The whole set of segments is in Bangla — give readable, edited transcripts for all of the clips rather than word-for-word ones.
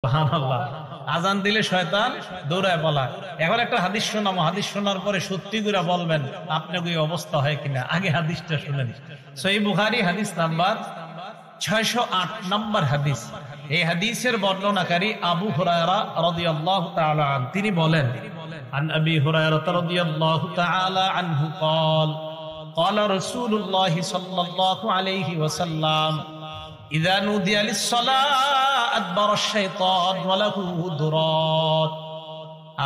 সুবহানাল্লাহ। আজান দিলে শয়তান দৌড়ায় পালায়। এখন একটা হাদিস শোনাবো, হাদিস শোনার পরে সত্যি করে বলবেন আপনার কি অবস্থা হয় কিনা। আগে হাদিসটা শুনেন। সহিহ বুখারী হাদিস নাম্বার 608 নম্বর হাদিস। এই হাদিসের বর্ণনাকারী আবু হুরায়রা রাদিয়াল্লাহু তাআলা আন, তিনি বলেন, আন আবি হুরায়রা রাদিয়াল্লাহু তাআলা আনহু قال قال رسول الله صلى الله عليه وسلم إذا نودي للصلاة أدبر الشيطان وله درات।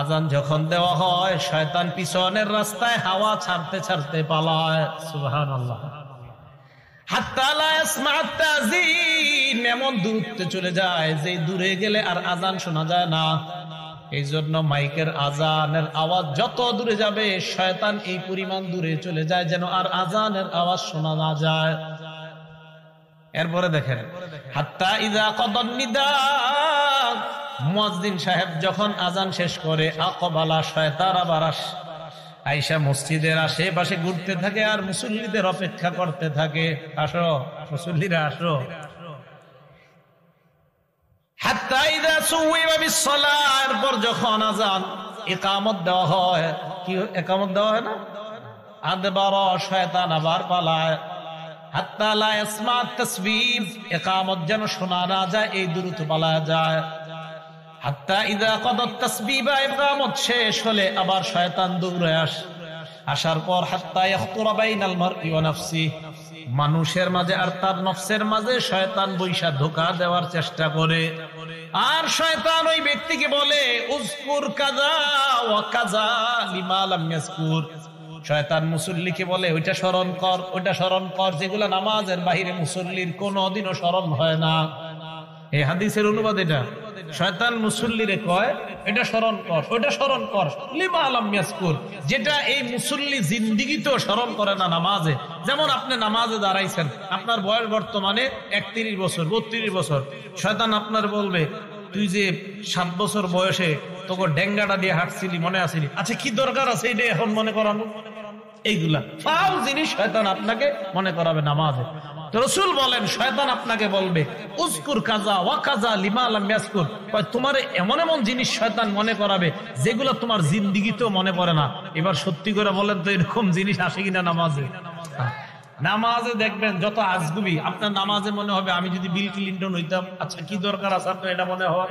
আজান যখন দেওয়া হয় শয়তান পিছনের রাস্তায় হাওয়া ছাড়তে ছাড়তে পালায়। সুবহানাল্লাহ। হাত্তা লা ইয়াসমা'ু আত-তাযীন, এমন দূরত্বে চলে যায় যে দূরে গেলে আর আজান শোনা যায় না। এই জন্য মাইকের আজানের আওয়াজ যত দূরে যাবে শয়তান এই পরিমাণ দূরে চলে যায় যেন আর আজানের আওয়াজ শোনা না যায়। এরপরে দেখেন, হাত্তা ইযা কাদান নিদা, মুয়াজ্জিন সাহেব যখন আজান শেষ করে, আকবালা, শয়তান আবার আয়েশা মসজিদের আশেপাশে ঘুরতে থাকে আর মুসল্লিদের অপেক্ষা করতে থাকে, আসো মুসল্লিরা আসো। হাত্তা ইযা সুওয়িবা বিস-সালাহ, এরপর যখন আজান ইকামত দেওয়া হয়, কি ইকামত দেওয়া হয় না, আদবারা, শয়তান আবার পালায়। হাত্তা লা ইয়াসমা আত-তাসবিহ, ইকামত যেন শোনা না যায় এই দ্রুত পালায় যায়। হাত্তা ইযা কাদাত তাসবিহা, ইকামত শেষ হলে আবার শয়তান দৌড়ে আসার পর হাত্তা ইয়াখতুরা বাইনাল মারই ওয়া নাফসি, মানুষের মাঝে আর তার নফসের মাঝে শয়তান বৈশা ধোঁকা দেওয়ার চেষ্টা করে। আর শয়তান ওই ব্যক্তিকে বলে, উযকুর কাযা ওয়া কাযা লিমা লাম ইয়াযকুর। শয়তান মুসল্লিকে বলে, ওইটা স্মরণ কর, ওইটা স্মরণ কর, যেগুলা নামাজের বাহিরে মুসল্লির কোনদিনও স্মরণ হয় না। এই হাদিসের অনুবাদ এটা। শয়তান মুসল্লিরে কয়, এটা স্মরণ কর, ওইটা স্মরণ কর, লিমা লাম ইয়াযকুর, যেটা এই মুসল্লি জিন্দেগিতেও স্মরণ করে না নামাজে। যেমন আপনি নামাজে দাঁড়াইছেন, আপনার বয়স বর্তমানে 31 বছর 32 বছর, শয়তান আপনার বলবে, তুই যে 7 বছর বয়সে তোকে ডেঙ্গাটা দিয়ে হাঁটছিলি, মনে আসিনি, আচ্ছা কি দরকার আছে এটা এখন মনে করানো। এইগুলা ফাউল জিনিস শয়তান আপনাকে মনে করাবে নামাজে। তো রাসূল বলেন, শয়তান আপনাকে বলবে, উযকুর কাযা ওয়া কাযা লিমা লাম ইয়াযকুর, তোমার এমন এমন জিনিস শয়তান মনে করাবে যেগুলো তোমার জিন্দেগিতেও মনে পড়ে না। এবার সত্যি করে বলেন তো, এরকম জিনিস আসে কিনা নামাজে? নামাজে দেখবেন যত আজগুবি, আপনার নামাজে মনে হবে আমি যদি বিল ক্লিনটন হইতাম, আচ্ছা কি দরকার আছে আপনার এটা মনে হওয়ার।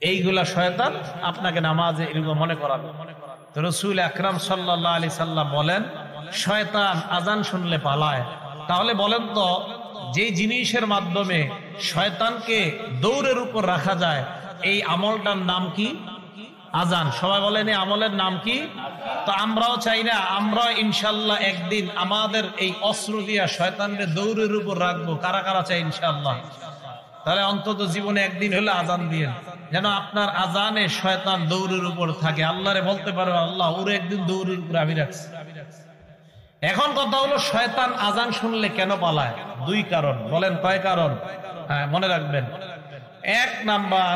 এইগুলা শয়তান আপনাকে নামাজে এরকম মনে করাবে। তো রাসূল আকরাম সাল্লাল্লাহু আলাইহি সাল্লাম বলেন, শয়তান আজান শুনলে পালায়। তাহলে বলেন তো, যে জিনিসের মাধ্যমে শয়তানকে দৌড়ের উপর রাখা যায়, এই আমলটার নাম কি? আজান। সবাই বলেন এই আমলের নাম কি? তো আমরাও চাই না, আমরা ইনশাআল্লাহ একদিন আমাদের এই অস্ত্র দিয়া শয়তানকে দৌড়ের উপর রাখবো। কারা কারা চাই ইনশাআল্লাহ? তাহলে অন্তত জীবনে একদিন হলে আজান দিয়েন, যেন আপনার আজানে শয়তান দৌড়ের উপর থাকে। আল্লাহরে বলতে পারবে, আল্লাহ ওরে একদিন দৌড়ের উপর আমি রাখছি। এখন কথা হলো, শয়তান আজান শুনলে কেন পালায়? 2 কারণ। বলেন কয় কারণ? হ্যাঁ, মনে রাখবেন। 1 নাম্বার,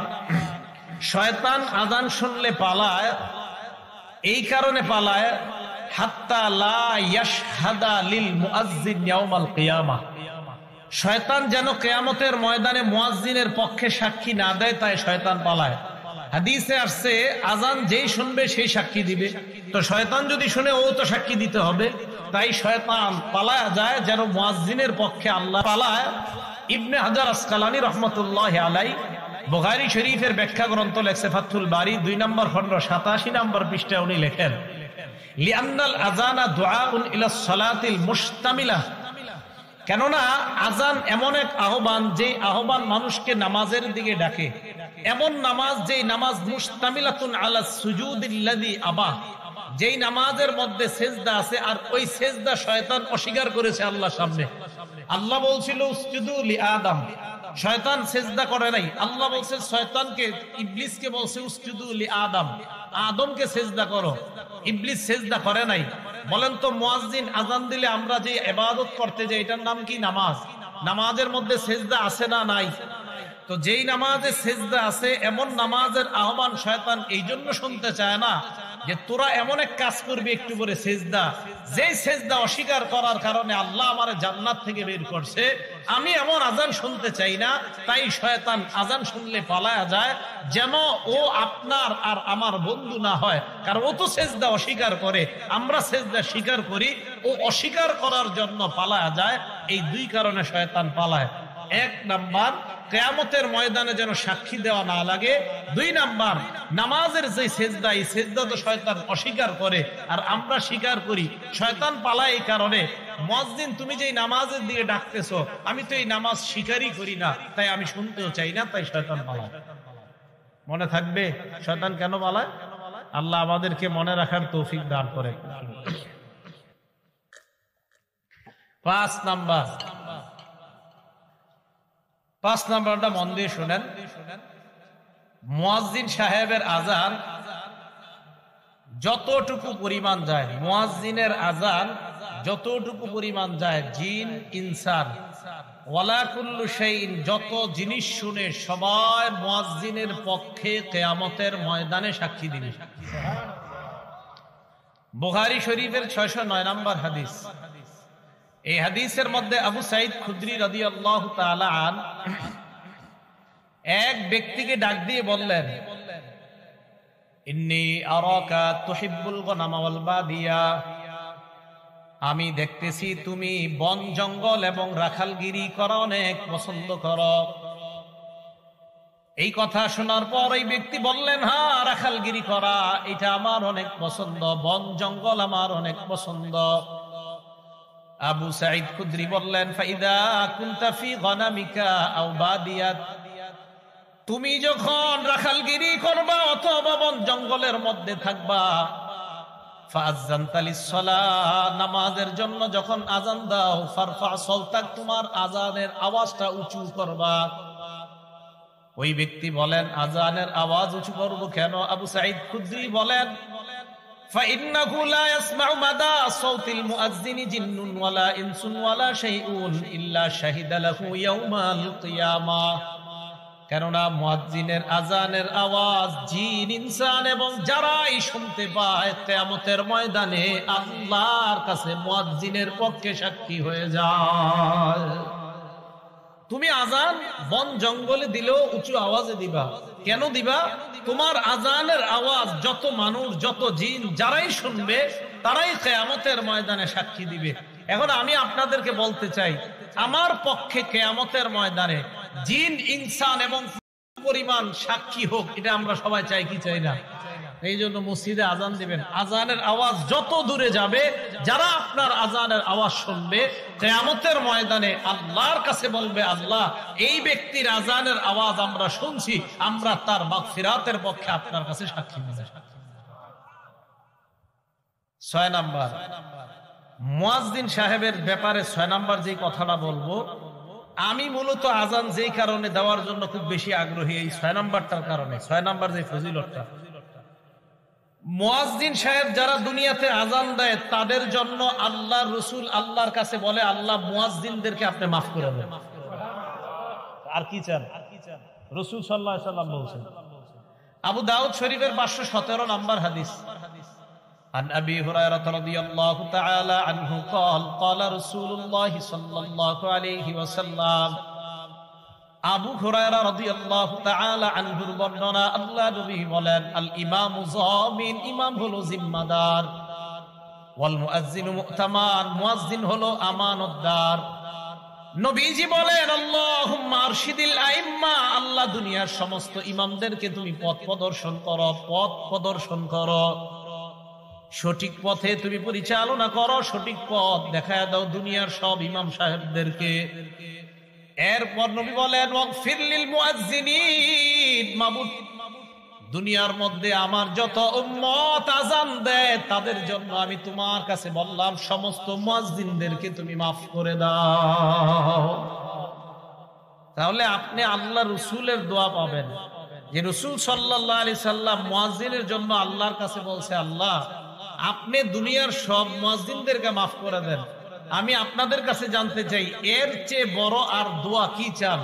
শয়তান আজান শুনলে পালায় এই কারণে পালায়, হাত্তা লা ইয়াশহাদা লিল মুআজ্জিন ইয়াউমাল কিয়ামাহ, শয়তান যেন কিয়ামতের ময়দানে মুয়াজ্জিনের পক্ষে সাক্ষী না দেয়, তাই শয়তান পালায়। হাদিসে আসছে, আজান যেই শুনবে সেই সাক্ষী দিবে। তো শয়তান যদি শুনে, ও তো সাক্ষী দিতে হবে, তাই শয়তান পালায় যায় যেন মুয়াজ্জিনের পক্ষে আল্লাহ পালায়। ইবনে হাজার আসকালানী রাহমাতুল্লাহি আলাইহি বুখারী শরীফের ব্যাখ্যা গ্রন্থ লেখছে ফাথুল বারী 2 নম্বর খণ্ড 87 নম্বর পৃষ্ঠায় উনি লেখেন, লিআন্নাল আযানা দুআউন ইলাস সালাতিল মুশতামিলা, কেননা আজান এমন এক আহ্বান, যে আহ্বান মানুষকে নামাজের দিকে ডাকে। এমন নামাজ, যেই নামাজ মুশতামিলাতুন আলাস সুজুদিল্লাযী আবা, যেই নামাজের মধ্যে সেজদা আছে, আর ওই সেজদা শয়তান অস্বীকার করেছে আল্লাহর সামনে। আল্লাহ বলছিল উসজুদু লি আদম, শয়তান সেজদা করে নাই। আল্লাহ বলছে শয়তানকে, ইবলিসকে বলছে উসজুদু লি আদম, আদমকে সেজদা করো। ইবলিস সেজদা করে নাই। বলেন তো, মুয়াজ্জিন আজান দিলে আমরা যে ইবাদত করতে যাই, এটার নাম কি? নামাজ। নামাজের মধ্যে সেজদা আছে না নাই? তো যেই নামাজে সেজদা আছে এমন নামাজের আহ্বান শয়তান এই জন্য শুনতে চায় না যে তোরা এমন এক কাজ করবি একটু করে সেজদা, যেই সেজদা অস্বীকার করার কারণে আল্লাহ আমার জান্নাত থেকে বের করছে, আমি এমন আজান শুনতে চাই না। তাই শয়তান আজান শুনলে পালায়া যায়, যেন ও আপনার আর আমার বন্ধু না হয়, কারণ ও তো সেজদা অস্বীকার করে, আমরা সেজদা স্বীকার করি, ও অস্বীকার করার জন্য পালায়া যায়। এই দুই কারণে শয়তান পালায়। এক নাম্বার, কিয়ামতের ময়দানে যেন সাক্ষী দেওয়া না লাগে। দুই নাম্বার, নামাজের যে সেজদা, এই সেজদা তো শয়তান অস্বীকার করে আর আমরা স্বীকার করি, শয়তান পালায় এই কারণে। মুয়াজ্জিন তুমি যেই নামাজের দিকে ডাকতেছো, আমি তো এই নামাজ স্বীকারই করি না, তাই আমি শুনতেও চাই না, তাই শয়তান পালায়। মনে থাকবে শয়তান কেন পালায়? আল্লাহ আমাদেরকে মনে রাখার তৌফিক দান করে। 5 নাম্বারটা মন দিয়ে শুনেন। মুয়াজ্জিন সাহেবের আজান যতটুকু পরিমাণ যায়, মুয়াজ্জিনের আজান যতটুকু পরিমাণ যায়, জিন ইনসান ওয়ালা কুল্লু শাইইন যত জিনিস শুনে সবাই মুয়াজ্জিনের পক্ষে কিয়ামতের ময়দানে সাক্ষী দিবে। বুখারী শরীফের 609 নম্বর হাদিস। এই হাদিসের মধ্যে আবু সাঈদ খুদরি রাদিয়াল্লাহু তাআলা আন এক ব্যক্তিকে ডাক দিয়ে বললেন, ইন্নী আরাকা তুহিব্বুল গনামা ওয়াল বাদিয়া, আমি দেখতেছি তুমি বন জঙ্গল এবং রাখালগিরি করা অনেক পছন্দ করো। এই কথা শোনার পর এই ব্যক্তি বললেন, হ্যাঁ, রাখালগিরি করা এটা আমার অনেক পছন্দ, বন জঙ্গল আমার অনেক পছন্দ। আবু সাঈদ খুদরি বললেন, ফাইদা কুনতা ফি গনামিকা আও বাদিয়াত, তুমি যখন রাখালগিরি করবা অথবা বন জঙ্গলের মধ্যে থাকবা, ফাআযানতা লিস-সালাহ, নামাজের জন্য যখন আযান দাও, ফারফা সাওতাক, তোমার আযানের আওয়াজটা উঁচু করবা। ওই ব্যক্তি বলেন, আযানের আওয়াজ উঁচু করব কেন? আবু সাঈদ খুদরি বলেন, فإنه لا يسمع مدى صوت المؤذن جن ولا إنس ولا شيء إلا شهد له يوم القيامة, কেননা মুয়াজ্জিনের আজানের আওয়াজ জিন ইনসান এবং যারাই শুনতে পায় কিয়ামতের ময়দানে আল্লাহর কাছে মুয়াজ্জিনের পক্ষে সাক্ষী হয়ে যায়। তুমি আজান বন জঙ্গলে দিলেও উঁচু আওয়াজে দিবা। কেন দিবা? তোমার আজানের আওয়াজ যত মানুষ, যত জিন যারাই শুনবে তারাই কিয়ামতের ময়দানে সাক্ষী দিবে। এখন আমি আপনাদেরকে বলতে চাই, আমার পক্ষে কিয়ামতের ময়দানে জিন ইনসান এবং পরিমাণ সাক্ষী হোক, এটা আমরা সবাই চাই কি চাই না? এই জন্য মসজিদে আজান দিবেন, আজানের আওয়াজ যত দূরে যাবে, যারা আপনার আজানের আওয়াজ শুনবে কিয়ামতের ময়দানে আল্লাহর কাছে বলবে, আল্লাহ এই ব্যক্তির আজানের আওয়াজ আমরা শুনছি, আমরা তার মাগফিরাতের পক্ষে আপনার কাছে সাক্ষী দিই। 6 নাম্বার, মুয়াজ্জিন সাহেবের ব্যাপারে 6 নাম্বার যে কথাটা বলবো, আমি মূলত আজান যেই কারণে দেওয়ার জন্য খুব বেশি আগ্রহী, এই 6 নাম্বারটার কারণে। 6 নাম্বার যে ফজিলতটা, মুয়াজ্জিন সাহেব যারা দুনিয়াতে আজান দেয় তাদের জন্য আল্লাহ রসুল আল্লাহর কাছে বলে, আল্লাহ মুয়াজ্জিনদেরকে আপনি মাফ করে দেন। আর কি চান? রাসূল সাল্লাল্লাহু আলাইহি ওয়াসাল্লাম বলেছেন। আবু দাউদ শরীফের 517 নম্বর হাদিস, عن أبي هريرة رضي الله تعالى عنه قال قال رسول الله صلى الله عليه وسلم, আবু হুরায়রা রাদিয়াল্লাহু তাআলা আনহুর বর্ণনা, আল্লাহ নবী বলেন, আল ইমামু যামিন, ইমাম হলো জিম্মাদার, ওয়াল মুয়াজ্জিনু মু'তামান, মুয়াজ্জিন হলো আমানতদার। নবীজি বলেন, আল্লাহুম্মা আরশিদিল আইম্মা, আল্লাহ দুনিয়ার সমস্ত ইমামদেরকে তুমি পথ প্রদর্শন করো, পথ প্রদর্শন করো, সঠিক পথে তুমি পরিচালনা করো, সঠিক পথ দেখায় দাও দুনিয়ার সব ইমাম সাহেবদেরকে। এরপর নবী বলেন, ওয়াগফির লিল মুয়াজ্জিনিন, মাবুদ দুনিয়ার মধ্যে আমার যত উম্মত আযান দেয় তাদের জন্য আমি তোমার কাছে বললাম, সমস্ত মুয়াজ্জিনদেরকে তুমি মাফ করে দাও। তাহলে আপনি আল্লাহ রসুলের দোয়া পাবেন, যে রসুল সাল্লাল্লাহু আলাইহি সাল্লাম মুয়াজ্জিনের জন্য আল্লাহর কাছে বলছে, আল্লাহ আপনি দুনিয়ার সব মুয়াজ্জিনদেরকে মাফ করে দেন। আমি আপনাদের কাছে জানতে চাই এর চেয়ে বড় আর দোয়া কি চান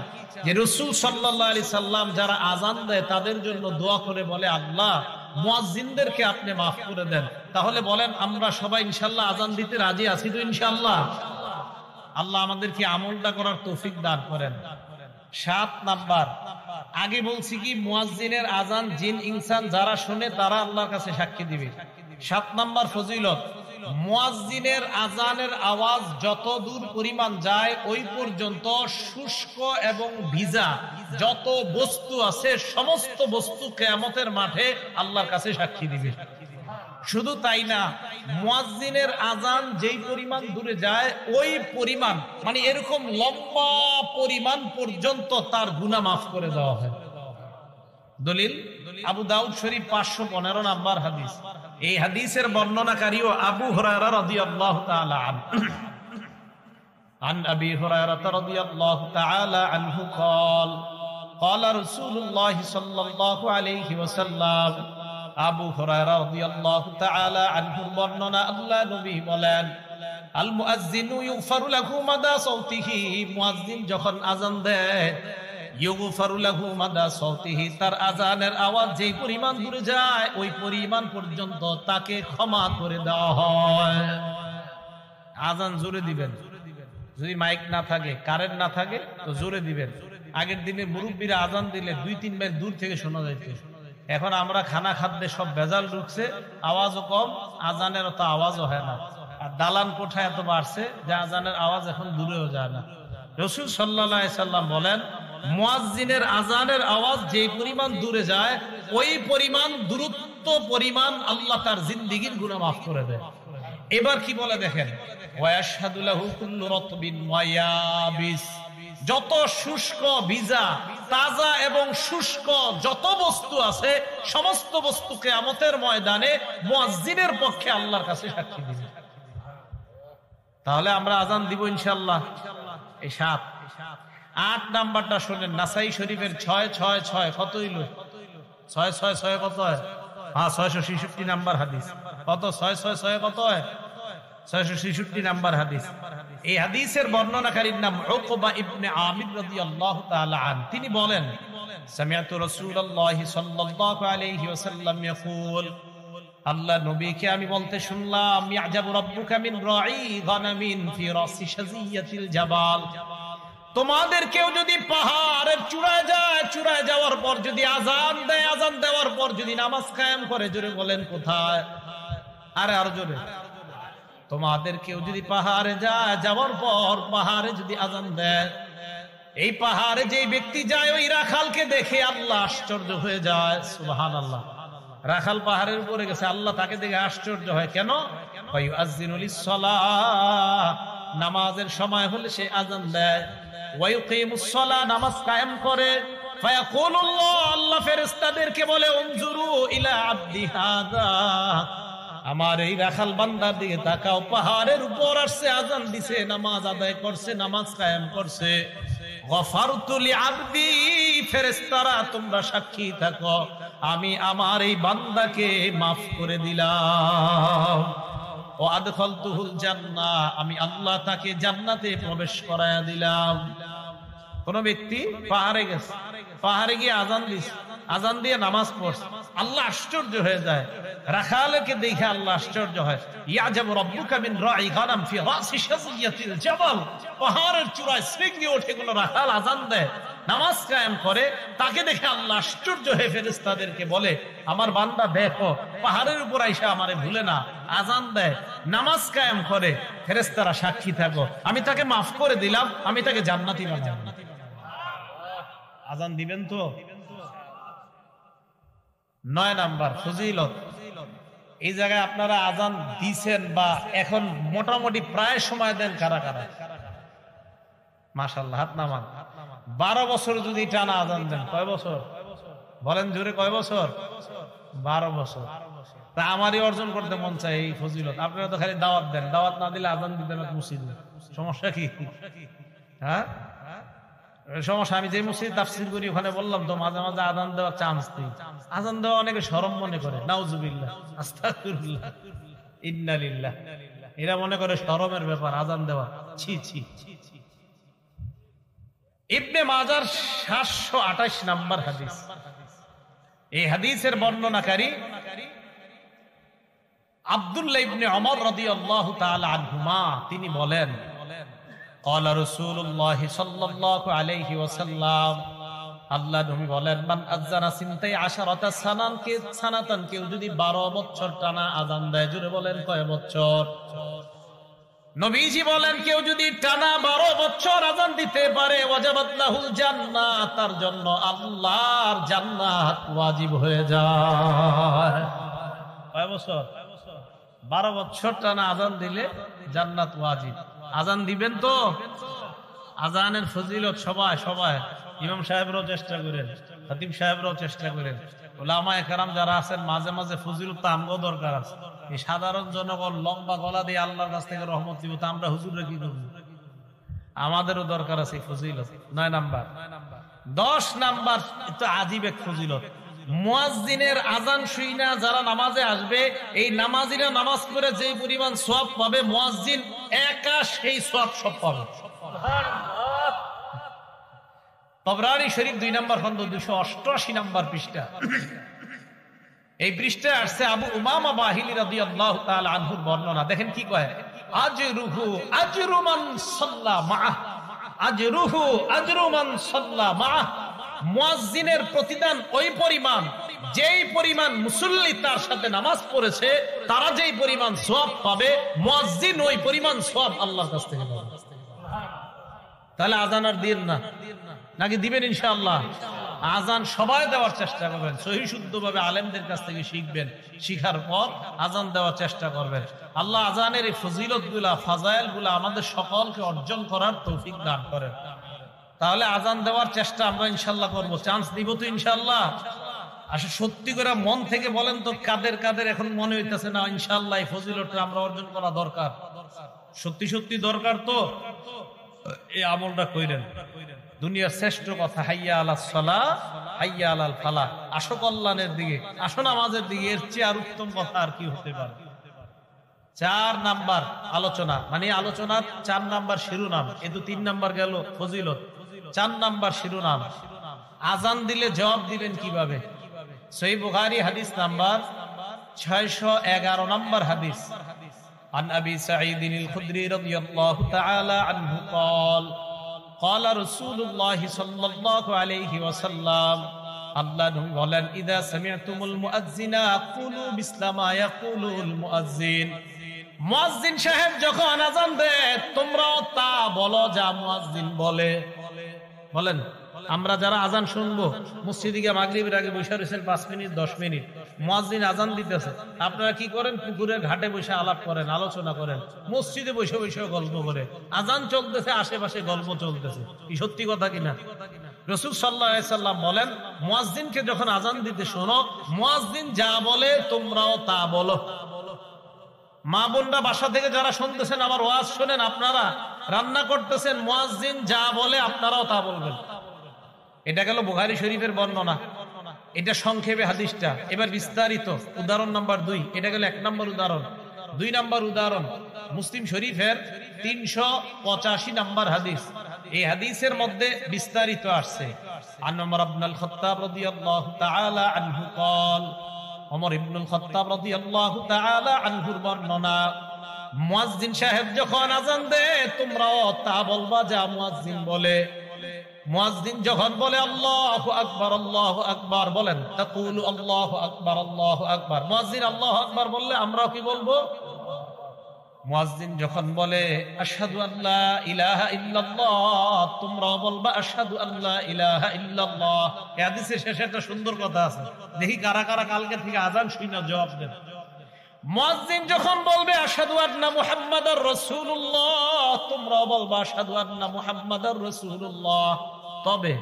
যে রাসূল সাল্লাল্লাহু আলাইহি সাল্লাম যারা আজান দেয় তাদের জন্য দোয়া করে বলে আল্লাহ মুয়াজ্জিনদেরকে আপনি মাফ করে দেন। তাহলে বলেন আমরা সবাই ইনশাআল্লাহ আজান দিতে রাজি আছি তো ইনশাআল্লাহ? আল্লাহ আমাদেরকে আমলটা করার তৌফিক দান করেন। 7 নাম্বার, আগে বলছি কি মুয়াজ্জিনের আজান জিন ইনসান যারা শুনে তারা আল্লাহর কাছে সাক্ষী দিবে। 7 নাম্বার ফজিলত, মুয়াজ্জিনের আজানের আওয়াজ যত দূর পরিমাণ যায় ওই পর্যন্ত শুষ্ক এবং ভিজা যত বস্তু আছে সমস্ত বস্তু কিয়ামতের মাঠে আল্লাহর কাছে সাক্ষী দিবে। শুধু তাই না, মুয়াজ্জিনের আজান যেই পরিমাণ দূরে যায় ওই পরিমাণ মানে এরকম লম্বা পরিমাণ পর্যন্ত তার গুনাহ মাফ করে দেওয়া হয়। দলিল আবু দাউদ শরীফ 515 নাম্বার হাদিস। এই হাদিসের বর্ণনাকারীও আবু হুরায়রা রাদিয়াল্লাহু তাআলা আনহু। عن أبي هريرة رضي الله تعالى عنه قال قال رسول الله صلى الله عليه وسلم আবু হুরায়রা রাদিয়াল্লাহু তাআলা আনহুর বর্ণনা, আল্লাহ নবী বলেন আল মুয়াজ্জিনু ইউগফারু লাহু মাদা সাউতিহি, মুয়াজ্জিন যখন আযান দেয় ইউগফারু লাহু মাদা সাউতিহি তার আযানের আওয়াজ যেই পরিমাণ দূরে যায় ওই পরিমাণ পর্যন্ত তাকে ক্ষমা করে দেওয়া হয়। আযান জোরে দিবেন, যদি মাইক না থাকে কারেন্ট না থাকে তো জোরে দিবেন। আগের দিনে মুরব্বীরা আযান দিলে 2-3 মাইল দূর থেকে শোনা যেত। এখন আমরা খানা খাদ্যে সব ভেজাল ঢুকছে, আওয়াজও কম, আজানের অত আওয়াজও হয় না। আর দালান কোঠা এত বাড়ছে যে আজানের আওয়াজ এখন দূরেও যায় না। রাসূল সাল্লাল্লাহু আলাইহি সাল্লাম বলেন মুয়াজ্জিনের আজানের আওয়াজ যে পরিমাণ দূরে যায় ওই পরিমাণ দূরত্ব পরিমাণ আল্লাহ তার জিন্দেগীর গুনাহ মাফ করে দেয়। এবার কি বলে দেখেন, ওয়াশহাদু লাহু কুল্লু রাতবিন ওয়া ইয়াবিস, যত শুষ্ক ভিজা তাজা এবং শুষ্ক যত বস্তু আছে সমস্ত বস্তু কিয়ামতের ময়দানে মুয়াজ্জিনের পক্ষে আল্লাহর কাছে সাক্ষী দিবে। তাহলে আমরা আজান দিব ইনশাআল্লাহ। এই 7। 8 নাম্বারটা শুনেন, নাসাই শরীফের 666 কত হইল? 666 কত হয়? হ্যাঁ 666 নাম্বার হাদিস। কত 666 কত হয়? 666 নাম্বার হাদিস। এই হাদিসের বর্ণনাকারীর নাম উকবা ইবনে আমির রাদিয়াল্লাহু তাআলা আনহু। তিনি বলেন সামিআতু রাসূলুল্লাহি সাল্লাল্লাহু আলাইহি ওয়াসাল্লাম ইয়াকুল, আল্লাহ নবীকে আমি বলতে শুনলাম ইয়াজাবু রাব্বুকা মিন রাঈ গানামিন ফি রাসি শাজিয়াতিল জাবাল, তোমাদের কেউ যদি পাহাড়ের চূড়ায় যায়, চূড়ায় যাওয়ার পর যদি আজান দেয়, আজান দেওয়ার পর যদি নামাজ কায়েম করে, জোরে বলেন কোথায়? আরে আর জোরে। তোমাদের কেউ যদি পাহাড়ে যায়, যাওয়ার পর পাহাড়ে যদি আজান দেয়, এই পাহাড়ে যে ব্যক্তি যায় ওই রাখালকে দেখে আল্লাহ আশ্চর্য হয়ে যায়। সুবহানাল্লাহ। রাখাল পাহাড়ের উপরে গেছে, আল্লাহ তাকে দেখে আশ্চর্য হয়। কেন? ফায়ুআযযিনু লিস-সালাহ, নামাজের সময় হলে সে আজান দেয়। ওয়ায়ুকিমুস সালাহ, নামাজ কায়েম করে। ফায়াকুলুল্লাহ, আল্লাহ ফেরেশতাদেরকে বলে উনজুরু ইলা আবদি হাযা, আমার এই রাখাল বান্দার দিকে তাকাও, পাহাড়ের উপর আসছে, আজান দিছে, নামাজ আদায় করছে, নামাজ কায়েম করছে। গফারতু লিআবদি, ফেরেশতারা তোমরা সাক্ষী থাকো, আমি আমার এই বান্দাকে maaf করে দিলাম। ও আদখালতুহুল জান্নাহ, আমি আল্লাহ তাকে জান্নাতে প্রবেশ করায়া দিলাম। কোন ব্যক্তি পাহাড়ে গেছে, পাহাড়ে গিয়ে আজান দিছে, আজান দিয়ে নামাজ পড়ছে, আল্লাহ আশ্চর্য হয়ে যায়। রাখালকে দেখে আল্লাহ আশ্চর্য হয়। ইয়াজাবু রাব্বুকা মিন রাঈ গানাম ফি রাসি শাজিয়াতিল জাবাল, পাহাড়ের চূড়ায় শৃঙ্গে ওঠে কোন রাখাল আজান দেয়, নামাজ কায়েম করে, তাকে দেখে আল্লাহ আশ্চর্য হয়ে ফেরেশতাদেরকে বলে আমার বান্দা দেখো পাহাড়ের উপর আইসা আমারে ভুলে না, আজান দেয়, নামাজ কায়েম করে, ফেরেশতারা সাক্ষী থাকো, আমি তাকে মাফ করে দিলাম, আমি তাকে জান্নাতি বানাবো। আজান দিবেন তো? 9 নাম্বার ফজিলত, এই জায়গায় আপনারা আজান দিছেন বা এখন মোটামুটি প্রায় সময় দেন কারা কারা? মাশাআল্লাহ, হাত নামান। 12 বছর যদি টানা আজান দেন, কয় বছর বলেন জোরে, কয় বছর? 12 বছর। তা আমারই অর্জন করতে মন চায় এই ফজিলত। আপনারা তো খালি দাওয়াত দেন, দাওয়াত না দিলে আজান দিতে না মসজিদে, সমস্যা কি? হ্যাঁ সমস্যা। আমি যে মসজিদে তাফসীর করি ওখানে বললাম তো মাঝে মাঝে আজান দেওয়ার চান্স দিই। আজান দেওয়া অনেকে শরম মনে করে, নাউজুবিল্লাহ, আস্তাগফিরুল্লাহ, ইন্না লিল্লাহ। এরা মনে করে শরমের ব্যাপার আজান দেওয়া। ছি ছি। ইবনে মাজার 728 নম্বর হাদিস। এই হাদিসের বর্ণনাকারী আব্দুল্লাহ ইবনে ওমর রাদিয়াল্লাহু তাআলা আনহুমা, তিনি বলেন ক্বালা রাসূলুল্লাহ সাল্লাল্লাহু আলাইহি ওয়াসাল্লাম, আল্লাহ নবী বলেন, মান আযানা সিনতাই আশারাতা সানাতান, কেউ যদি 12 বছর টানা আযান দেয়, জোরে বলেন কয় বছর? নবীজি বলেন কেউ যদি টানা 12 বছর আযান দিতে পারে, ওয়াজাবাত লাহুল জান্নাহ, তার জন্য আল্লাহর জান্নাত ওয়াজিব হয়ে যায়। কয় বছর? 12 বছর টানা আযান দিলে জান্নাত ওয়াজিব। আযান দিবেন তো? আযানের ফজিলত সবাই সবাই, ইমাম সাহেবরাও চেষ্টা করেন, খতিব সাহেবরাও চেষ্টা করেন, উলামায়ে কেরাম যারা আছেন মাঝে মাঝে ফজিলত আমগো দরকার আছে। এই সাধারণ জনগণ লম্বা গলা দিয়ে আল্লাহর কাছ থেকে রহমত দিব, তা আমরা হুজুরে কি করব? আমাদেরও দরকার আছে ফজিলত। 9 নাম্বার। 10 নাম্বার, তো আজীব এক ফজিলত, মুয়াজ্জিনের আযান শুইনা যারা নামাজে আসবে, এই নামাজিরা নামাজ পড়ে যে পরিমাণ সওয়াব পাবে, মুয়াজ্জিন একা সেই সওয়াব সব পাবে। সুবহানাল্লাহ। তবরানী শরীফ 2 নম্বর খন্ড 288 নম্বর পৃষ্ঠা। এই পৃষ্ঠায় আসছে আবু উমামা বাহিলি রাদিয়াল্লাহু তাআলা আনহুর বর্ণনা। দেখেন কি কয়, আজরুহু আজরু মান সাল্লা মাআহ, আজরুহু আজরু মান সাল্লা মাআহ, মুয়াজ্জিনের প্রতিদান ওই পরিমাণ যেই পরিমাণ মুসল্লি তার সাথে নামাজ পড়েছে, তারা যেই পরিমাণ সওয়াব পাবে, মুয়াজ্জিন ওই পরিমাণ সওয়াব আল্লাহর কাছ থেকে পাবে। তাহলে আযান আর দিন না, নাকি দিবেন? ইনশাআল্লাহ আযান সবাই দেওয়ার চেষ্টা করবেন, সহি শুদ্ধভাবে আলেমদের কাছ থেকে শিখবেন, শিখার পর আযান দেওয়ার চেষ্টা করবেন। আল্লাহ আযানের এই ফজিলতগুলা, ফাজাইলগুলা আমাদের সকলকে অর্জন করার তৌফিক দান করেন। তাহলে আযান দেওয়ার চেষ্টা আমরা ইনশাআল্লাহ করব। চান্স দিব তো ইনশাআল্লাহ? আসলে সত্যি করে মন থেকে বলেন তো, কাদের কাদের এখন মনে হইতেছে না ইনশাআল্লাহ এই ফজিলতটা আমরা অর্জন করা দরকার? সত্যি সত্যি দরকার তো এই আমলটা কইরেন। দুনিয়ার শ্রেষ্ঠ কথা, হাইয়া আলাস সালাহ হাইয়া আলাল ফালাহ, আসো কল্যাণের দিকে, আসো নামাজের দিকে, এর চেয়ে আর উত্তম কথা আর কি হতে পারে? 4 নাম্বার আলোচনা, মানে আলোচনার 4 নাম্বার শিরোনাম। এ তো 3 নাম্বার গেল ফজিলত, 4 নাম্বার শিরোনাম, আযান দিলে জবাব দিবেন কিভাবে? সহিহ বুখারী হাদিস নাম্বার 611 নাম্বার হাদিস। عن أبي سعيد الخدري رضي الله تعالى عنه قال قال رسول الله صلى الله عليه وسلم, আল্লাহ নবী বলেন, ইদা সামি'তুমুল মুআজ্জিনা কুলু বিসলামা ইয়াকুলুল মুআজ্জিন, মুয়াজ্জিন সাহেব যখন আযান দেয় তোমরাও তা বলো যা মুয়াজ্জিন বলে। বলেন, আমরা যারা আযান শুনবো, মসজিদে গিয়ে মাগরিবের আগে বসে রয়েছেন 5 মিনিট 10 মিনিট, মুয়াজ্জিন আযান দিতেছে, আপনারা কি করেন? পুকুরের ঘাটে বসে আলাপ করেন, আলোচনা করেন, মসজিদে বসে বসে গল্প করে, আযান চলতেছে, আশেপাশে গল্প চলতেছে। কি সত্যি কথা কিনা? রাসূল সাল্লাল্লাহু আলাইহি সাল্লাম বলেন, মুয়াজ্জিনকে যখন আযান দিতে শোনো, মুয়াজ্জিন যা বলে তোমরাও তা বলো। মা বোনরা বাসা থেকে যারা শুনতেছেন আমার ওয়াজ শোনেন, আপনারা রান্না করতেছেন, মুয়াজ্জিন যা বলে আপনারাও তা বলবেন। এটা গেল বুখারী শরীফের বর্ণনা, এটা সংক্ষেপে হাদিসটা। এবার বিস্তারিত উদাহরণ নাম্বার 2, এটা গেল 1 নম্বর উদাহরণ। 2 নম্বর উদাহরণ মুসলিম শরীফের 385 নম্বর হাদিস। এই হাদিসের মধ্যে বিস্তারিত আসছে। আন ওমর ইবনুল খাত্তাব রাদিয়াল্লাহু তাআলা আনহু قال, ওমর ইবনুল খাত্তাব রাদিয়াল্লাহু তাআলা আনহুর বর্ণনা, মুয়াজ্জিন সাহেব যখন আযান দেয় তোমরাও তা বলবা যা মুয়াজ্জিন বলে। মুয়াজ্জিন যখন বলে আল্লাহু আকবার, বলেন তাকুলু আল্লাহু আকবার। মুয়াজ্জিন আল্লাহু আকবার বললে আমরাও কি বলবো? মুয়াজ্জিন যখন বলে আশহাদু আল্লা ইলাহা ইল্লাল্লাহ, তোমরাও বলবা আশহাদু আল্লা ইলাহা ইল্লাল্লাহ। এই হাদিসের শেষে একটা সুন্দর কথা আছে, দেখি কারা কারা কালকে থেকে আযান শুনে জবাব দেন। মুয়াজ্জিন যখন বলবে আশহাদু আন্না মুহাম্মাদার রাসূলুল্লাহ, তোমরাও বলবা আশহাদু আন্না মুহাম্মাদার রাসূলুল্লাহ। তবে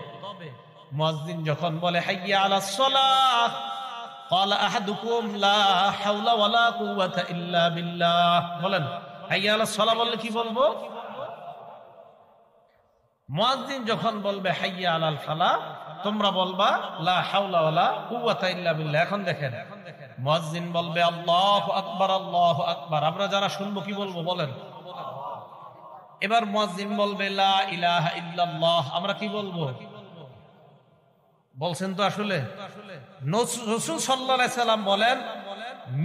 মুয়াজ্জিন যখন বলে হাইয়া আলাস সালাহ, ক্বালা আহাদুকুম লা হাওলা ওয়ালা কুওয়াতা ইল্লা বিল্লাহ, বলেন হাইয়া আলাস সালাহ বললে কি বলবো? মুয়াজ্জিন যখন বলবে হাইয়া আলাল ফালাহ, তোমরা বলবা লা হাওলা ওয়ালা কুওয়াতা ইল্লা বিল্লাহ। এখন দেখেন মুয়াজ্জিন বলবে আল্লাহু আকবার, আল্লাহু আকবার। আমরা যারা শুনবো কি বলবো বলেন? এবার মুয়াজ্জিন বলবে লা ইলাহা ইল্লাল্লাহ, আমরা কি বলবো? বলছেন তো আসলে রাসূল সাল্লাল্লাহু আলাইহি সাল্লাম বলেন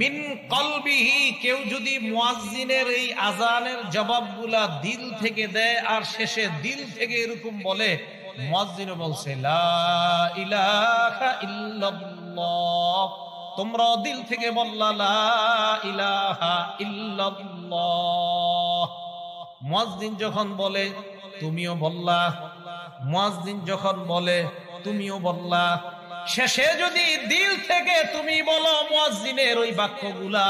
মিন কলবিহি, কেউ যদি মুয়াজ্জিনের এই আজানের জবাবগুলা দিল থেকে দেয় আর শেষে দিল থেকে এরকম বলে, মুয়াজ্জিনও বলছে লা ইলাহা ইল্লাল্লাহ, তোমরা দিল থেকে বললা লা ইলাহা ইল্লাল্লাহ। মুয়াজ্জিন যখন বলে তুমিও বললা, মুয়াজ্জিন যখন বলে তুমিও বললা, শেষে যদি দিল থেকে তুমি বলো মুয়াজ্জিনের ওই বাক্যগুলা,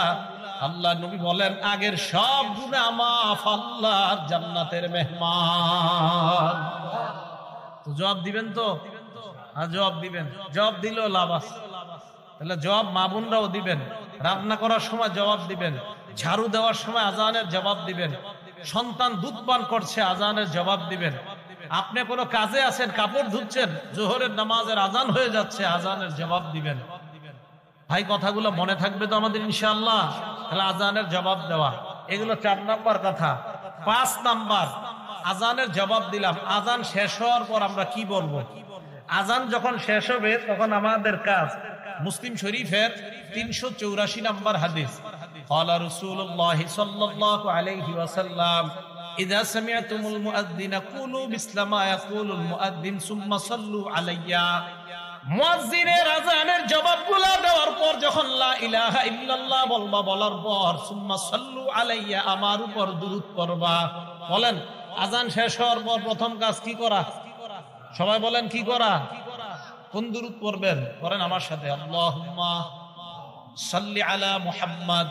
আল্লাহ নবী বলেন আগের সব গুনাহ মাফ, আল্লাহর জান্নাতের মেহমান। তো জবাব দিবেন তো? আর জবাব দিবেন, জবাব দিলেও লাভ আছে। তাহলে জবাব মা বোনরাও দিবেন, রান্না করার সময় জবাব দিবেন, ঝাড়ু দেওয়ার সময় আজানের জবাব দিবেন, সন্তান দুধ পান করছে আজানের জবাব দিবেন, আপনি কোনো কাজে আছেন কাপড় ধুচ্ছেন জোহরের নামাজের আজান হয়ে যাচ্ছে আজানের জবাব দিবেন। ভাই কথাগুলো মনে থাকবে তো আমাদের ইনশাআল্লাহ? তাহলে আজানের জবাব দেওয়া, এগুলো 4 নাম্বার কথা। 5 নাম্বার, আজানের জবাব দিলাম, আজান শেষ হওয়ার পর আমরা কি বলবো? আজান যখন শেষ হবে তখন আমাদের কাজ, মুসলিম শরীফের 384 নাম্বার হাদিস, ক্বালা রাসূলুল্লাহ সাল্লাল্লাহু আলাইহি ওয়াসাল্লাম ইযা সামি'তুমুল মুআদ্দিনা কুলু মিসলা মা ইয়াকুলুল মুআদ্দিন সুম্মা সাল্লু আলাইয়া। মুয়াজ্জিনের আজানের জবাবগুলো দেওয়ার পর যখন লা ইলাহা ইল্লাল্লাহ বলবা, বলার পর সুম্মা সাল্লু আলাইয়া, আমার উপর দুরূদ পড়বা। বলেন আজান শেষ হওয়ার পর প্রথম কাজ কি করা? সবাই বলেন কি করা? কোন দুরূদ পড়বেন? করেন আমার সাথে, আল্লাহুম্মা সাল্লি আলা মুহাম্মাদ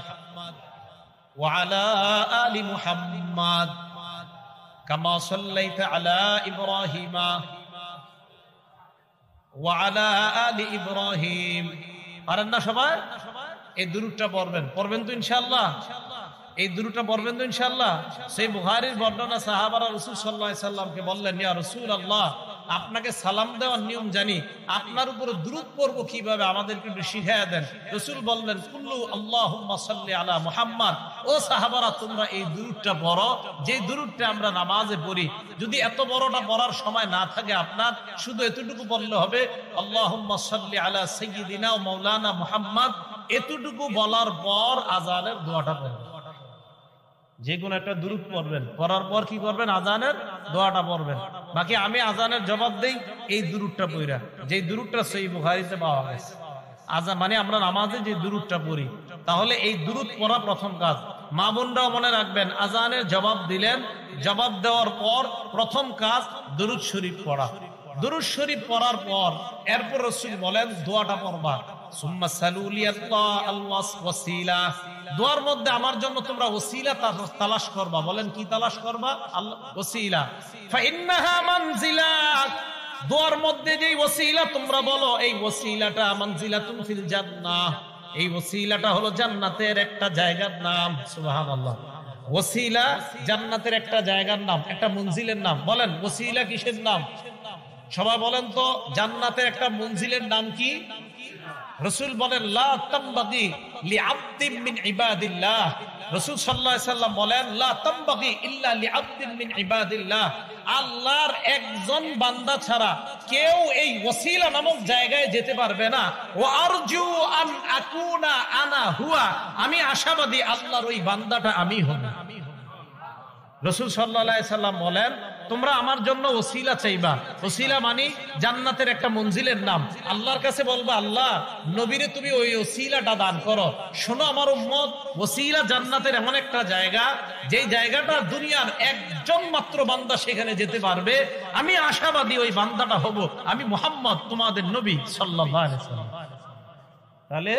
ওয়া আলা আলি মুহাম্মাদ কামা সাল্লাইতা আলা ইব্রাহিমা ওয়া আলা আলি ইব্রাহিম। পারেন না সবাই? এই দুরূদটা পড়বেন তো ইনশাআল্লাহ? এই দুরূদটা পড়বেন তো ইনশাআল্লাহ? সেই বুখারীর বর্ণনা, সাহাবারা রাসূল সাল্লাল্লাহু আলাইহি সাল্লামকে বললেন, ইয়া রাসূলুল্লাহ, আপনাকে সালাম দেওয়ার নিয়ম জানি, আপনার উপরে দুরূদ পড়ব কিভাবে, আমাদেরকে একটু শিখিয়ে দেন। রাসূল বললেন, কুল্লু আল্লাহুম্মা সাল্লি আলা মুহাম্মাদ। ও সাহাবারা, তোমরা এই দুরূদটা পড়ো, যে দুরূদটা আমরা নামাজে পড়ি। যদি এত বড়টা পড়ার সময় না থাকে আপনার, শুধু এতটুকু পড়লে হবে, আল্লাহুম্মা সাল্লি আলা সাইয়্যিদিনা ওয়া মাওলানা মুহাম্মাদ। এতটুকু বলার পর আজানের দোয়াটা পড়বেন। যে কোনো একটা দুরূদ পড়বেন, পড়ার পর কি করবেন? আজানের দোয়াটা পড়বেন। বাকি আমি আজানের জবাব দেই এই দুরূদটা পড়া, যে দুরূদটা সহিহ বুখারীতে পাওয়া গেছে। আজান মানে আমরা নামাজে যে দুরূদটা পড়ি, তাহলে এই দুরূদ পড়া প্রথম কাজ। মা বোনরাও মনে রাখবেন, আজানের জবাব দিলেন, জবাব দেওয়ার পর প্রথম কাজ দুরূদ শরীফ পড়া। দুরূদ শরীফ পড়ার পর এরপর রাসূল বলেন দোয়াটা পড়বা, সুম্মা সালুলিয়াল্লাহ আল ওয়াসিলা। দোয়ার মধ্যে আমার জন্য তোমরা ওসিলা তালাশ করবা। বলেন কি তালাশ করবা? আল্লাহ ওসিলা। ফাইন্নাহা মানজিলা, দোয়ার মধ্যে যেই ওসিলা তোমরা বলো, এই ওসিলাটা মানজিলাতুন ফিল জান্নাহ, এই ওসিলাটা হলো জান্নাতের একটা জায়গার নাম। সুবহানাল্লাহ। ওসিলা জান্নাতের একটা জায়গার নাম, একটা মঞ্জিলের নাম। বলেন ওসিলা কিসের নাম? সবাই বলেন তো, জান্নাতের একটা মঞ্জিলের নাম কি? রাসূল বলেন লা তামবাগি লিআবদিন মিন ইবাদিল্লাহ। রাসূল সাল্লাল্লাহু আলাইহি সাল্লাম বলেন লা তামবাগি ইল্লা লিআবদিন মিন ইবাদিল্লাহ। আল্লাহর একজন বান্দা ছাড়া কেউ এই ওসিলা নামক জায়গায় যেতে পারবে না। ওয়া আরজু আন আকুনা আনা হুয়া, আমি আশাবাদী আল্লাহর ওই বান্দাটা আমি হব। রাসূল সাল্লাল্লাহু আলাইহি সাল্লাম বলেন তোমরা আমার জন্য ওসিলা চাইবা। ওসিলা মানে জান্নাতের একটা মঞ্জিলের নাম। আল্লাহর কাছে বলবা, আল্লাহ নবীরে তুমি ওই ওসিলাটা দান করো। শোনো আমার উম্মত, ওসিলা জান্নাতের এমন একটা জায়গা, যেই জায়গাটা দুনিয়ার একজন মাত্র বান্দা সেখানে যেতে পারবে। আমি আশাবাদী ওই বান্দাটা হব আমি মুহাম্মদ, তোমাদের নবী সাল্লাল্লাহু আলাইহি ওয়াসাল্লাম। তাহলে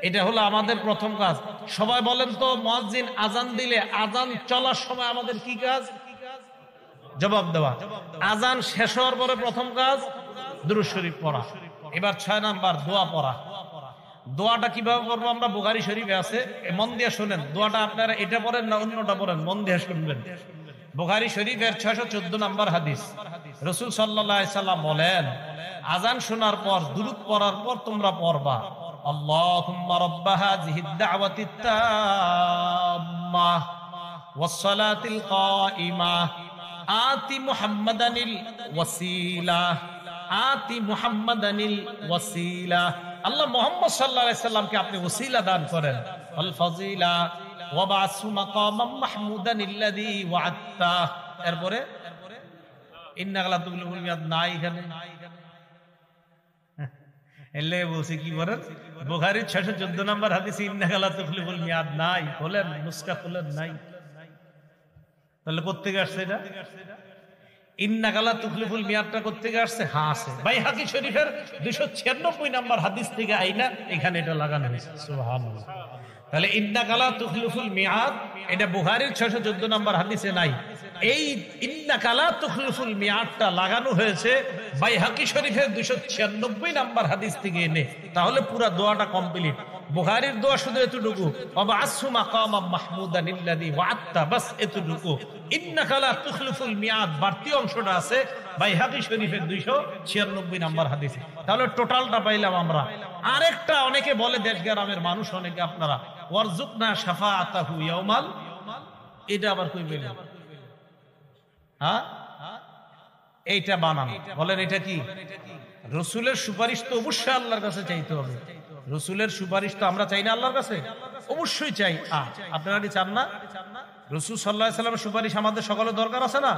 এটা হলো আমাদের প্রথম কাজ। সবাই বলেন তো, মুয়াজ্জিন আজান দিলে আজান চলার সময় আমাদের কি কাজ? জবাব দেওয়া। আজান শেষ হওয়ার পরে প্রথম কাজ দুরূদ শরীফ পড়া। এবার 6 নাম্বার দোয়া পড়া। দোয়াটা কিভাবে পড়বো আমরা বুখারী শরীফে আছে, মন দিয়ে শুনেন। দোয়াটা আপনারা এটা পড়েন না অন্যটা পড়েন, মন দিয়ে শুনবেন। বুখারী শরীফের 614 নাম্বার হাদিস, রাসূল সাল্লাল্লাহু আলাইহি সাল্লাম বলেন আজান শোনার পর দুরূদ পড়ার পর তোমরা পড়বা আল্লাহুম্মা রাব্ব হাযিহিদ দাওয়াতিত তাম্মাহ ওয়াস সালাতিল কাইমাহ আতি মুহাম্মাদানিল ওয়াসিলাহ আতি মুহাম্মাদানিল ওয়াসিলা। আল্লাহ মুহাম্মদ সাল্লাল্লাহু আলাইহি সাল্লামকে আপনি ওসিলা দান করেন, আল ফাজিলা ওয়া বা'সু মাকামাম মাহমুদানিল্লাযী ওয়া'আদতা। এরপরে ইন্নাকা লা তুখলিফুল মিয়াদ নাই এখানে এলে বলছে কি বলেন বুখারীর 614 নম্বর হাদিসে ইন্নাকা লা তুখলিফুল মিয়াদ নাই, বলেন মুসকা খুলেন নাই, তাহলে কোত্থেকে আসছে এটা? ইন্নাকা লা তুখলিফুল মিয়াদটা কোত্থেকে আসছে? হ্যাঁ আছে বাইহাকী শরীফের 296 নম্বর হাদিস থেকে আইনা এখানে এটা লাগানো হয়েছে। সুবহানাল্লাহ। তাহলে ইন্নাকা লা তুখলিফুল মিয়াদ এটা বুখারীর 614 নম্বর হাদিসে নাই। এই ইন্নাকা লা তুখলিফুল মিয়াদটা লাগানো হয়েছে বাইহাকী শরীফের 296 নম্বর হাদিস থেকে এনে। তাহলে পুরো দোয়াটা কমপ্লিট। বুখারীর দোয়া শুধু এতটুকু, ওয়াবা'সু মাকামাম মাহমুদানিল্লাযী ওয়া'আদতা, বাস এতটুকু। ইন্নাকা লা তুখলিফুল মিয়াদ বাড়তি অংশটা আছে বাইহাকী শরীফের 296 নম্বর হাদিসে। তাহলে টোটালটা পাইলাম আমরা। আরেকটা অনেকে বলে, দেশ গ্রামের মানুষ অনেকে আপনারা, ওয়ারজুকনা শাফাআতাহু ইয়াউমাল, এটা আবার কই বলেন? হ্যাঁ এইটা বানান, বলেন এটা কি? রাসূলের সুপারিশ তো অবশ্যই আল্লাহর কাছে চাইতে হবে। রাসূলের সুপারিশ তো আমরা চাই না আল্লাহর কাছে? অবশ্যই চাই। আপনারা কি চান না? রাসূল সাল্লাল্লাহু আলাইহি ওয়াসাল্লামের সুপারিশ আমাদের সকলের দরকার আছে না?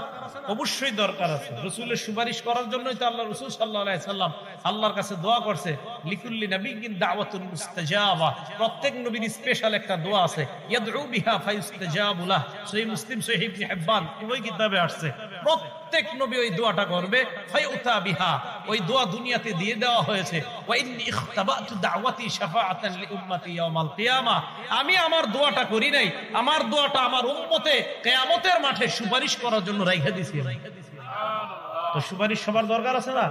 অবশ্যই দরকার আছে। রাসূলের সুপারিশ করার জন্যই তো আল্লাহ রাসূল সাল্লাল্লাহু আলাইহি ওয়াসাল্লাম আল্লাহর কাছে দোয়া করছে, লিকুল্লি নাবিয়্যিন দাওয়াতুন মুস্তাজাবা। প্রত্যেক নবীর স্পেশাল একটা দোয়া আছে, ইয়াদউ বিহা ফায়ুস্তাজাবু লাহ। সহিহ মুসলিম, সহিহ ইবনে হিব্বান ওই কিতাবে আসছে। প্রত্যেক নবী ওই দোয়াটা করবে, ফায়ুতা বিহা, ওই দোয়া দুনিয়াতে দিয়ে দেওয়া হয়েছে। ওয়া ইন্নী ইখতাবাতু দাওয়াতি শাফাআতান লিউম্মতি ইয়াউমাল কিয়ামা। আমি আমার দোয়াটা করি নাই, আমার দোয়াটা আমার উম্মতে কিয়ামতের মাঠে সুপারিশ করার জন্য রাইখা দিয়েছি। তো সুপারিশ সবার দরকার আছে না?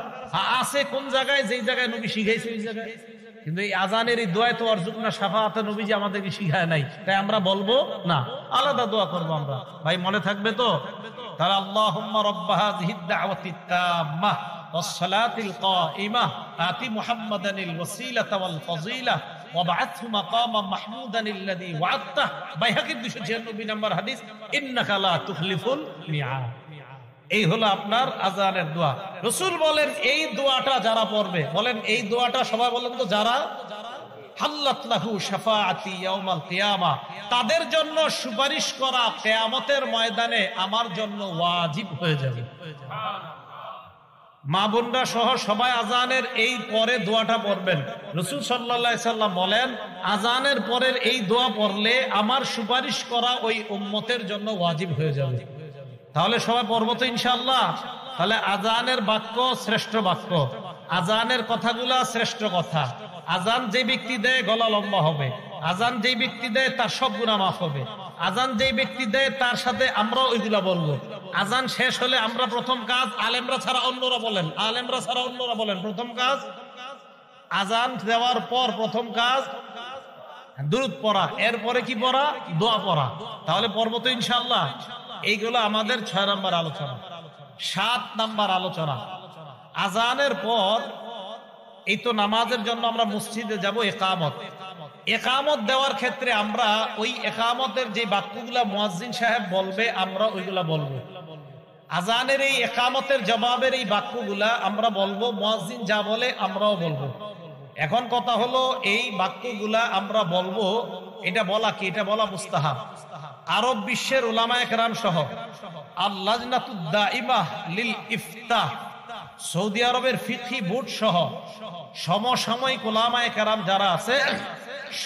আছে। কোন জায়গায়? যেই জায়গায় নবী শিখাইছে ওই জায়গায়। কিন্তু এই আজানের এই দোয়ায় তো অর্জুকনা শাফাআত নবীজি আমাদেরকে শিখায় নাই, তাই আমরা বলবো না, আলাদা দোয়া করবো আমরা। ভাই মনে থাকবে তো? তাহলে আল্লাহুম্মা রাব্ব হাযিহিদ দাওয়াতিত তাম্মাহ ওয়াস সালাতিল কাইমাহ আতি মুহাম্মাদানিল ওয়াসিলাতা ওয়াল ফাজিলা ওয়াবআথহু মাকামাম মাহমুদানিল্লাযী ওয়া'আদতা। বাইহাকীর 296 নম্বর হাদিস, ইন্নাকা লা তুখলিফুল মিয়াদ। এই হলো আপনার আজানের দোয়া। রাসূল বলেন এই দোয়াটা যারা পড়বে, বলেন এই দোয়াটা সবাই বলেন তো, যারা হাল্লাত লাহু শাফাআতি ইয়াউমাল কিয়ামা, তাদের জন্য সুপারিশ করা কিয়ামতের ময়দানে আমার জন্য ওয়াজিব হয়ে যাবে। মা বোনরা সহ সবাই আজানের এই পরে দোয়াটা পড়বেন। রাসূল সাল্লাল্লাহু আলাইহি সাল্লাম বলেন, আজানের পরের এই দোয়া পড়লে আমার সুপারিশ করা ওই উম্মতের জন্য ওয়াজিব হয়ে যাবে। তাহলে সবাই পড়বো তো ইনশাআল্লাহ? তাহলে আজানের বাক্য শ্রেষ্ঠ বাক্য, আজানের কথাগুলা শ্রেষ্ঠ কথা। আজান যে ব্যক্তি দেয় গলা লম্বা হবে, আজান যে ব্যক্তি দেয় তার সব গুনাহ মাফ হবে, আজান যে ব্যক্তি দেয় তার সাথে আমরা ওইগুলা বলবো। আজান শেষ হলে আমরা প্রথম কাজ, আলেমরা ছাড়া অন্যরা বলেন, আলেমরা ছাড়া অন্যরা বলেন, প্রথম কাজ আজান দেওয়ার পর প্রথম কাজ দুরূদ পড়া, এরপরে কি পড়া? দোয়া পড়া। তাহলে পড়বো তো ইনশাআল্লাহ? এইগুলো আমাদের 6 নম্বর আলোচনা। 7 নম্বর আলোচনা, আজানের পর এই তো নামাজের জন্য আমরা মসজিদে যাব, ইকামত। ইকামত দেওয়ার ক্ষেত্রে আমরা ওই ইকামতের যে বাক্যগুলা মুয়াজ্জিন সাহেব বলবে আমরা ওইগুলা বলবো। আজানের এই ইকামতের জবাবের এই বাক্যগুলা আমরা বলবো, মুয়াজ্জিন যা বলে আমরাও বলবো। এখন কথা হলো এই বাক্যগুলা আমরা বলবো, এটা বলা কি? এটা বলা মুস্তাহাব। আরব বিশ্বের উলামায়ে কেরাম সহ আল লাজনাতুদ দাইমাহ লিল ইফতাহ, সৌদি আরবের ফিকহি বোর্ড সহ সমসাময়িক উলামায়ে কেরাম যারা আছে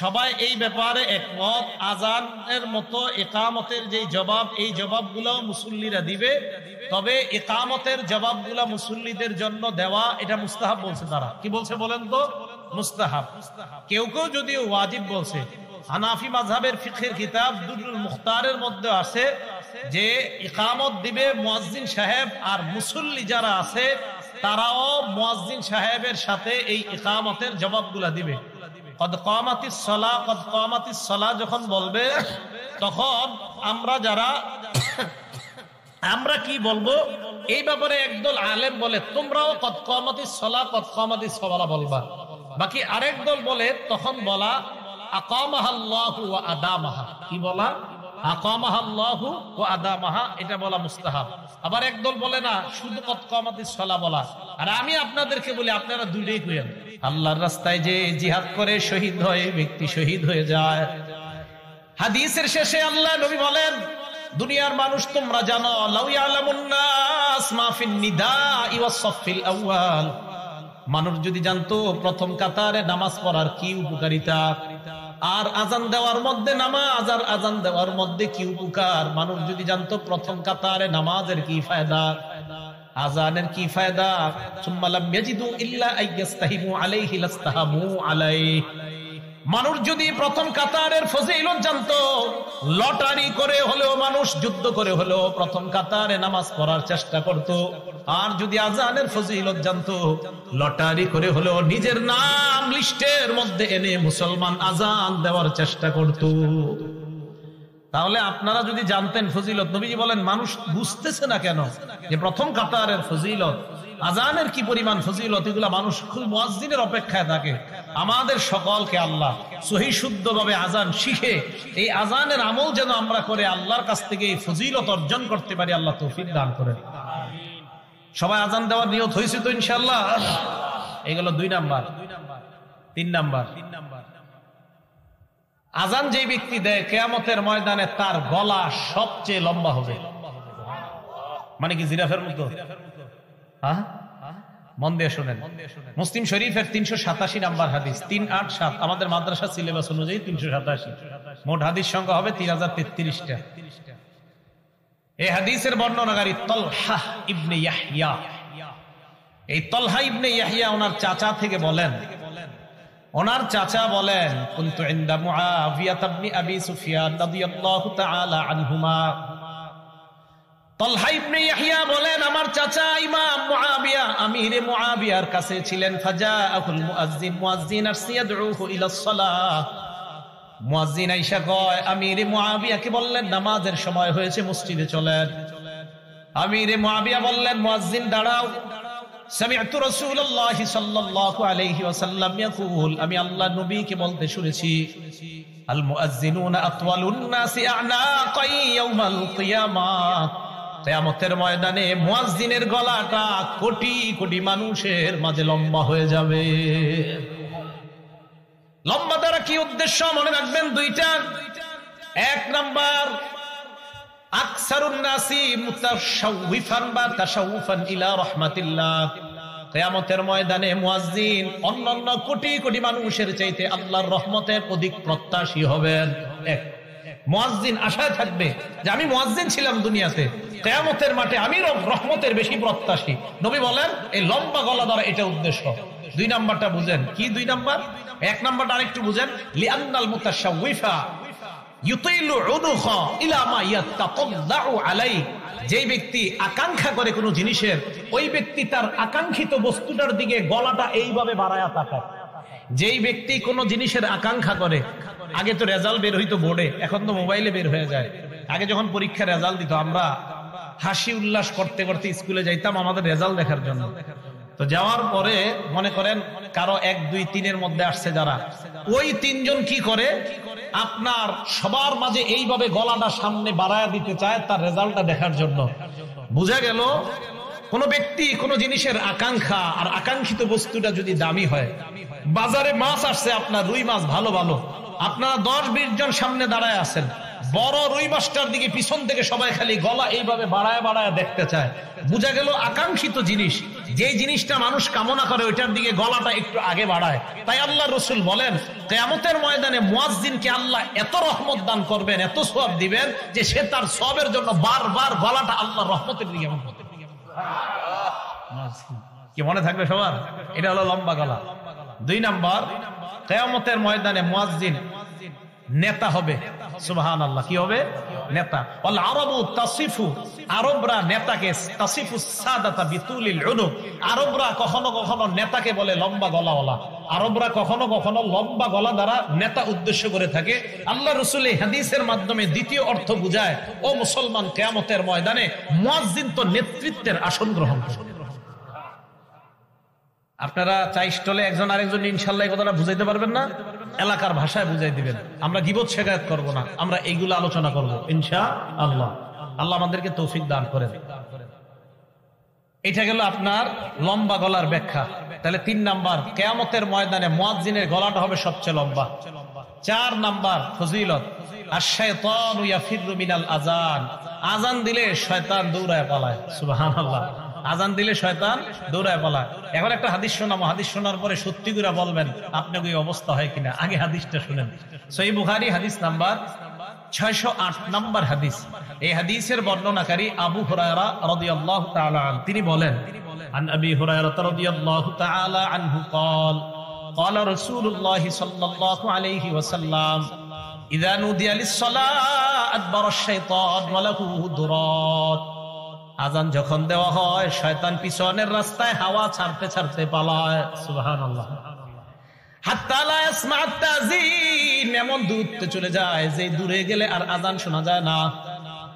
সবাই এই ব্যাপারে একমত। আজানের মতো ইকামতের যে জবাব, এই জবাবগুলো মুসল্লিরা দিবে, তবে ইকামতের জবাবগুলো মুসল্লিদের জন্য দেওয়া এটা মুস্তাহাব বলছে তারা। কি বলছে বলেন তো? মুস্তাহাব। কেউ কেউ যদিও ওয়াজিব বলছে। হানাফি মাযহাবের ফিকহের কিতাব দুরুল মুখতারের মধ্যে আছে যে ইকামত দিবে মুয়াজ্জিন সাহেব, আর মুসল্লি যারা আছে তারাও মুয়াজ্জিন সাহেবের সাথে এই ইকামতের জবাবগুলা দিবে। কদ কামাতিস সালাহ, কদ কামাতিস সালাহ যখন বলবে, তখন আমরা যারা আমরা কি বলবো এই ব্যাপারে একদল আলেম বলে তোমরাও কদ কামাতিস সালাহ, কদ কামাতিস সালাহ বলবা। বাকি আরেক দল বলে তখন বলা আকামাহাল্লাহু ওয়া আদামাহা, কি বলা? আকামাহাল্লাহু ওয়া আদামাহা, এটা বলা মুস্তাহাব। আবার একদল বলে না, শুধু কদ কামাতিস সালাহ বলা। আর আমি আপনাদেরকে বলি আপনারা দুইটাই করেন। আল্লাহর রাস্তায় যে জিহাদ করে শহীদ হয়, ব্যক্তি শহীদ হয়ে যায়। হাদিসের শেষে আল্লাহ নবী বলেন, দুনিয়ার মানুষ তোমরা জানো, লাউ ইয়ালামুন নাস মা ফিন নিদাই ওয়াস সাফিল আউয়াল, মানুষ যদি জানতো প্রথম কাতারে নামাজ পড়ার কি উপকারিতা, আর আজান দেওয়ার মধ্যে নামাজ আর আজান দেওয়ার মধ্যে কি উপকার, মানুষ যদি জানতো প্রথম কাতারে নামাজের কি ফায়দা, আজানের কি ফায়দা, সুম্মা লাম ইয়াজিদু ইল্লা আইয়াস্তাহিমু আলাইহি লাস্তাহামু আলাইহি, মানুষ যদি প্রথম কাতারের ফজিলত জানতো, লটারি করে হলেও মানুষ যুদ্ধ করে হলেও প্রথম কাতারে নামাজ পড়ার চেষ্টা করত। আর যদি আজানের ফজিলত জানতো, লটারি করে হলেও নিজের নাম লিস্টের মধ্যে এনে মুসলমান আজান দেওয়ার চেষ্টা করত। তাহলে আপনারা যদি জানতেন ফজিলত, নবীজি বলেন মানুষ বুঝতেছে না কেন যে প্রথম কাতারের ফজিলত, আজানের কি পরিমাণ ফজিলত, এগুলা মানুষ খুব মুয়াজ্জিনের অপেক্ষায় থাকে। আমাদের সকলকে আল্লাহ সহি শুদ্ধভাবে আজান শিখে এই আজানের আমল যেন আমরা করে আল্লাহর কাছ থেকে এই ফজিলত অর্জন করতে পারি, আল্লাহ তৌফিক দান করেন। সবাই আজান দেওয়ার নিয়ত হয়েছে তো ইনশাআল্লাহ? এগুলো 2 নাম্বার। 3 নাম্বার, আজান যে ব্যক্তি দেয় কিয়ামতের ময়দানে তার গলা সবচেয়ে লম্বা হবে। মানে কি জিরাফের মতো? মন দিয়ে শোনেন, মুসলিম শরীফের 387 নাম্বার হাদিস, 387, আমাদের মাদ্রাসা সিলেবাস অনুযায়ী 387, মোট হাদিস সংখ্যা হবে 3033টা। এই হাদিসের বর্ণনাকারী তালহা ইবনে ইয়াহইয়া। এই তালহা ইবনে ইয়াহইয়া ওনার চাচা থেকে বলেন, ওনার চাচা বলেন, কুনতু ইনদা মুআবিয়া ইবনে আবি সুফিয়ান রাদিয়াল্লাহু তাআলা আনহুমা। তালহা ইবনে ইয়াহইয়া বলেন, আমার চাচা ইমাম মুআবিয়া আমিরে মুআবিয়ার কাছে ছিলেন। ফাজাআহুল মুয়াজ্জিন, মুয়াজ্জিন আসছে ইয়াদউহু ইলাস সালাহ। মুয়াজ্জিন আইসা কয়, আমিরে মুআবিয়াকে বললেন নামাজের সময় হয়েছে, মসজিদে চলেন। আমিরে মুআবিয়া বললেন, মুয়াজ্জিন দাঁড়াও। সামি'তু রাসূলুল্লাহ সাল্লাল্লাহু আলাইহি ওয়াসাল্লাম ইয়াকুল, আমি আল্লাহর নবীকে বলতে শুনেছি, আল মুয়াজ্জিনুনা আতওয়ালুন নাসি আ'নাকাই ইয়াউমাল কিয়ামাহ, কিয়ামতের ময়দানে মুয়াজ্জিনের গলাটা কোটি কোটি মানুষের মাঝে লম্বা হয়ে যাবে। লম্বা দ্বারা কি উদ্দেশ্য মনে রাখবেন? 2টা। 1 নাম্বার, আকসারুন নাসি মুতাশাউফান বা তাশাউফান ইলা রাহমাতিল্লাহ, কিয়ামতের ময়দানে মুয়াজ্জিন অন্যান্য কোটি কোটি মানুষের চাইতে আল্লাহর রহমতের অধিক প্রত্যাশী হবেন। মুয়াজ্জিন আশায় থাকবে যে আমি মুয়াজ্জিন ছিলাম দুনিয়াতে, কিয়ামতের মাঠে আমি রহমতের বেশি প্রত্যাশী। নবী বলেন এই লম্বা গলা দ্বারা এটা উদ্দেশ্য। 2 নাম্বারটা বুঝেন। কি 2 নাম্বার? 1 নাম্বারটা আরেকটু বুঝেন, লিআন্নাল মুতাশাউফা ইউতিলু উনুখা ইলা মা ইয়াতাকাদ্দাউ আলাইহি, যে ব্যক্তি আকাঙ্ক্ষা করে কোনো জিনিসের, ওই ব্যক্তি তার আকাঙ্ক্ষিত বস্তুটার দিকে গলাটা এইভাবে বাড়ায়া তাকায়। যেই ব্যক্তি কোনো জিনিসের আকাঙ্ক্ষা করে, আগে তো রেজাল্ট বের হইতো বোর্ডে, এখন তো মোবাইলে বের হয়ে যায়। আগে যখন পরীক্ষার রেজাল্ট দিত আমরা হাসি উল্লাস করতে করতে স্কুলে যাইতাম আমাদের রেজাল্ট দেখার জন্য। তো যাওয়ার পরে মনে করেন কারো 1, 2, 3-এর মধ্যে আসছে যারা, ওই 3 জন কি করে, আপনার সবার মাঝে এইভাবে গলাটা সামনে বাড়ায় দিতে চায় তার রেজাল্টটা দেখার জন্য। বুঝা গেল কোন ব্যক্তি কোন জিনিসের আকাঙ্ক্ষা আর আকাঙ্ক্ষিত বস্তুটা যদি দামি হয়, বাজারে মাছ আসছে আপনার রুই মাছ ভালো ভালো, আপনারা 10-20 জন সামনে দাঁড়ায় আছেন, বড় রুই মাছটার দিকে পিছন থেকে সবাই খালি গলা এইভাবে বাড়ায় বাড়ায় দেখতে চায়। বুঝা গেল আকাঙ্ক্ষিত জিনিস, যে জিনিসটা মানুষ কামনা করে ওইটার দিকে গলাটা একটু আগে বাড়ায়। তাই আল্লাহ রসুল বলেন কিয়ামতের ময়দানে মুয়াজ্জিনকে আল্লাহ এত রহমত দান করবেন, এত সওয়াব দিবেন যে সে তার সওয়াবের জন্য বারবার গলাটা আল্লাহর রহমতের দিকে কি মনে থাকবে সবার? এটা হলো লম্বা গলা। 2 নাম্বার, কিয়ামতের ময়দানে মুয়াজ্জিন নেতা হবে। সুবহানাল্লাহ, কি হবে? নেতা। ওয়াল আরাবু তাসিফু, আরবরা নেতাকে তাসিফু সাদাতা বিতুলিল উনুক, আরবরা কখনো কখনো নেতাকে বলে লম্বা গলাওয়ালা। আরবরা কখনো কখনো লম্বা গলা দ্বারা নেতা উদ্দেশ্য করে থাকে। আল্লাহ রাসূল এই হাদিসের মাধ্যমে দ্বিতীয় অর্থ বুঝায়, ও মুসলমান, কিয়ামতের ময়দানে মুয়াজ্জিন তো নেতৃত্বের আসন গ্রহণ করবে। আপনারা চাই স্টলে একজন আরেকজন ইনশাল্লাহ এই কথাটা বুঝাইতে পারবেন না, এলাকার ভাষায় বুঝাই দিবেন। আমরা গীবত শেখায়ত করব না, আমরা এইগুলো আলোচনা করব ইনশাআল্লাহ। আল্লাহ আমাদেরকে তৌফিক দান করেন। এটা গেল আপনার লম্বা গলার ব্যাখ্যা। তাহলে 3 নাম্বার, কিয়ামতের ময়দানে মুয়াজ্জিনের গলাটা হবে সবচেয়ে লম্বা। 4 নাম্বার ফজিলত, আশ-শাইতানু ইয়াফিরু মিনাল আযান, আযান দিলে শয়তান দৌড়ায় পালায়। সুবহানাল্লাহ, আযান দিলে শয়তান দৌড়ায় পালায়। এখন একটা হাদিস শোনাবো, হাদিস শোনার পরে সত্যি করে বলবেন আপনার ওই অবস্থা হয় কিনা। আগে হাদিসটা শুনেন। সহিহ বুখারী হাদিস নাম্বার 608 নাম্বার হাদিস। এই হাদিসের বর্ণনাকারী আবু হুরায়রা রাদিয়াল্লাহু তাআলা আনহু, তিনি বলেন, আন আবি হুরায়রা রাদিয়াল্লাহু তাআলা আনহু قال قال رسول الله صلى الله عليه وسلم اذا نودي للصلاه ادبر الشيطان وله درات, আযান যখন দেওয়া হয় শয়তান পিছনের রাস্তায় হাওয়া ছাড়তে ছাড়তে পালায়। সুবহানাল্লাহ। হাত্তা লা ইয়াসমা আত-তাযীন, এমন দূরে চলে যায় যে দূরে গেলে আর আযান শোনা যায় না।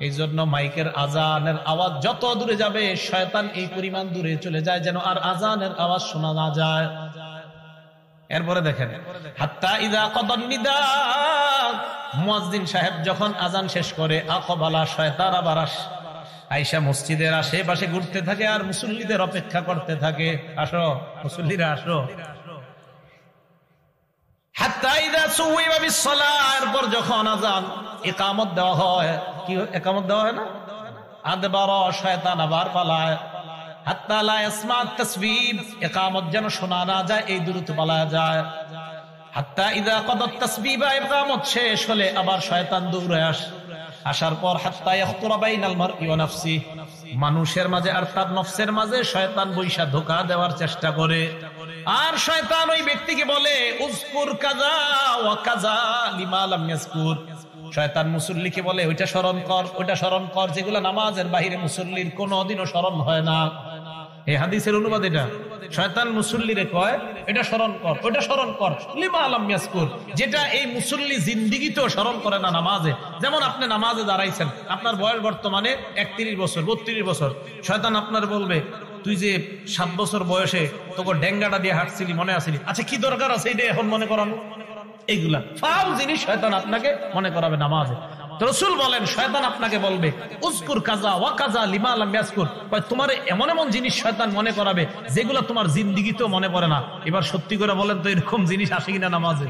এই জন্য মাইকের আযানের আওয়াজ যত দূরে যাবে শয়তান এই পরিমাণ দূরে চলে যায় যেন আর আযানের আওয়াজ শোনা না যায়। এরপরে দেখেন, হাত্তা ইযা কাদান নিদা, মুয়াজ্জিন সাহেব যখন আযান শেষ করে, আকবালা, শয়তান আবার আয়েশা মসজিদের আশেপাশে ঘুরতে থাকে আর মুসল্লিদের অপেক্ষা করতে থাকে, আসো মুসল্লিরা আসো। হাত্তা ইযা সুওয়িবা বিস-সালাহ, এরপর যখন আযান ইকামত দেওয়া হয়, কি ইকামত দেওয়া হয় না, আদবার, শয়তান আবার পালায়। হাত্তা লা ইয়াসমা আত-তাসবিহ, ইকামত যেন শোনা না যায় এই দূরত্ব পালায় যায়। হাত্তা ইযা কাদাত তাসবিহ, ইকামত শেষ হলে আবার শয়তান দৌড়ে আসার পর হাত্তা ইয়াখতুরা বাইনাল মারই ওয়া নাফসি, মানুষের মাঝে আর তার নফসের মাঝে শয়তান বৈশা ধোঁকা দেওয়ার চেষ্টা করে। আর শয়তান ওই ব্যক্তিকে বলে, উযকুর কাযা ওয়া কাযা লিমা লাম ইয়াযকুর, শয়তান মুসল্লিকে বলে ওইটা স্মরণ কর, ওইটা স্মরণ কর, যেগুলো নামাজের বাইরে মুসল্লির কোনোদিনও স্মরণ হয় না। এই হাদিসের অনুবাদ এটা। শয়তান মুসল্লিরে কয় এটা স্মরণ কর, ওইটা স্মরণ কর, লিমা লাম ইয়াযকুর, যেটা এই মুসল্লি জিন্দেগিতেও স্মরণ করে না নামাজে। যেমন আপনি নামাজে দাঁড়াইছেন, আপনার বয়স বর্তমানে 31 বছর 32 বছর, শয়তান আপনার বলবে, তুই যে 7 বছর বয়সে তোকে ডেঙ্গাটা দিয়ে হাঁটছিলি মনে আসিনি, আচ্ছা কি দরকার আছে এটা এখন মনে করানো? এইগুলা ফাউল জিনিস শয়তান আপনাকে মনে করাবে নামাজে। রাসূল বলেন শয়তান আপনাকে বলবে, উযকুর কাযা ওয়া কাযা লিমা লাম ইয়াযকুর, তোমার এমন এমন জিনিস শয়তান মনে করাবে যেগুলো তোমার জিন্দেগিতেও মনে পড়ে না। এবার সত্যি করে বলেন তো এরকম জিনিস আসে কিনা নামাজে?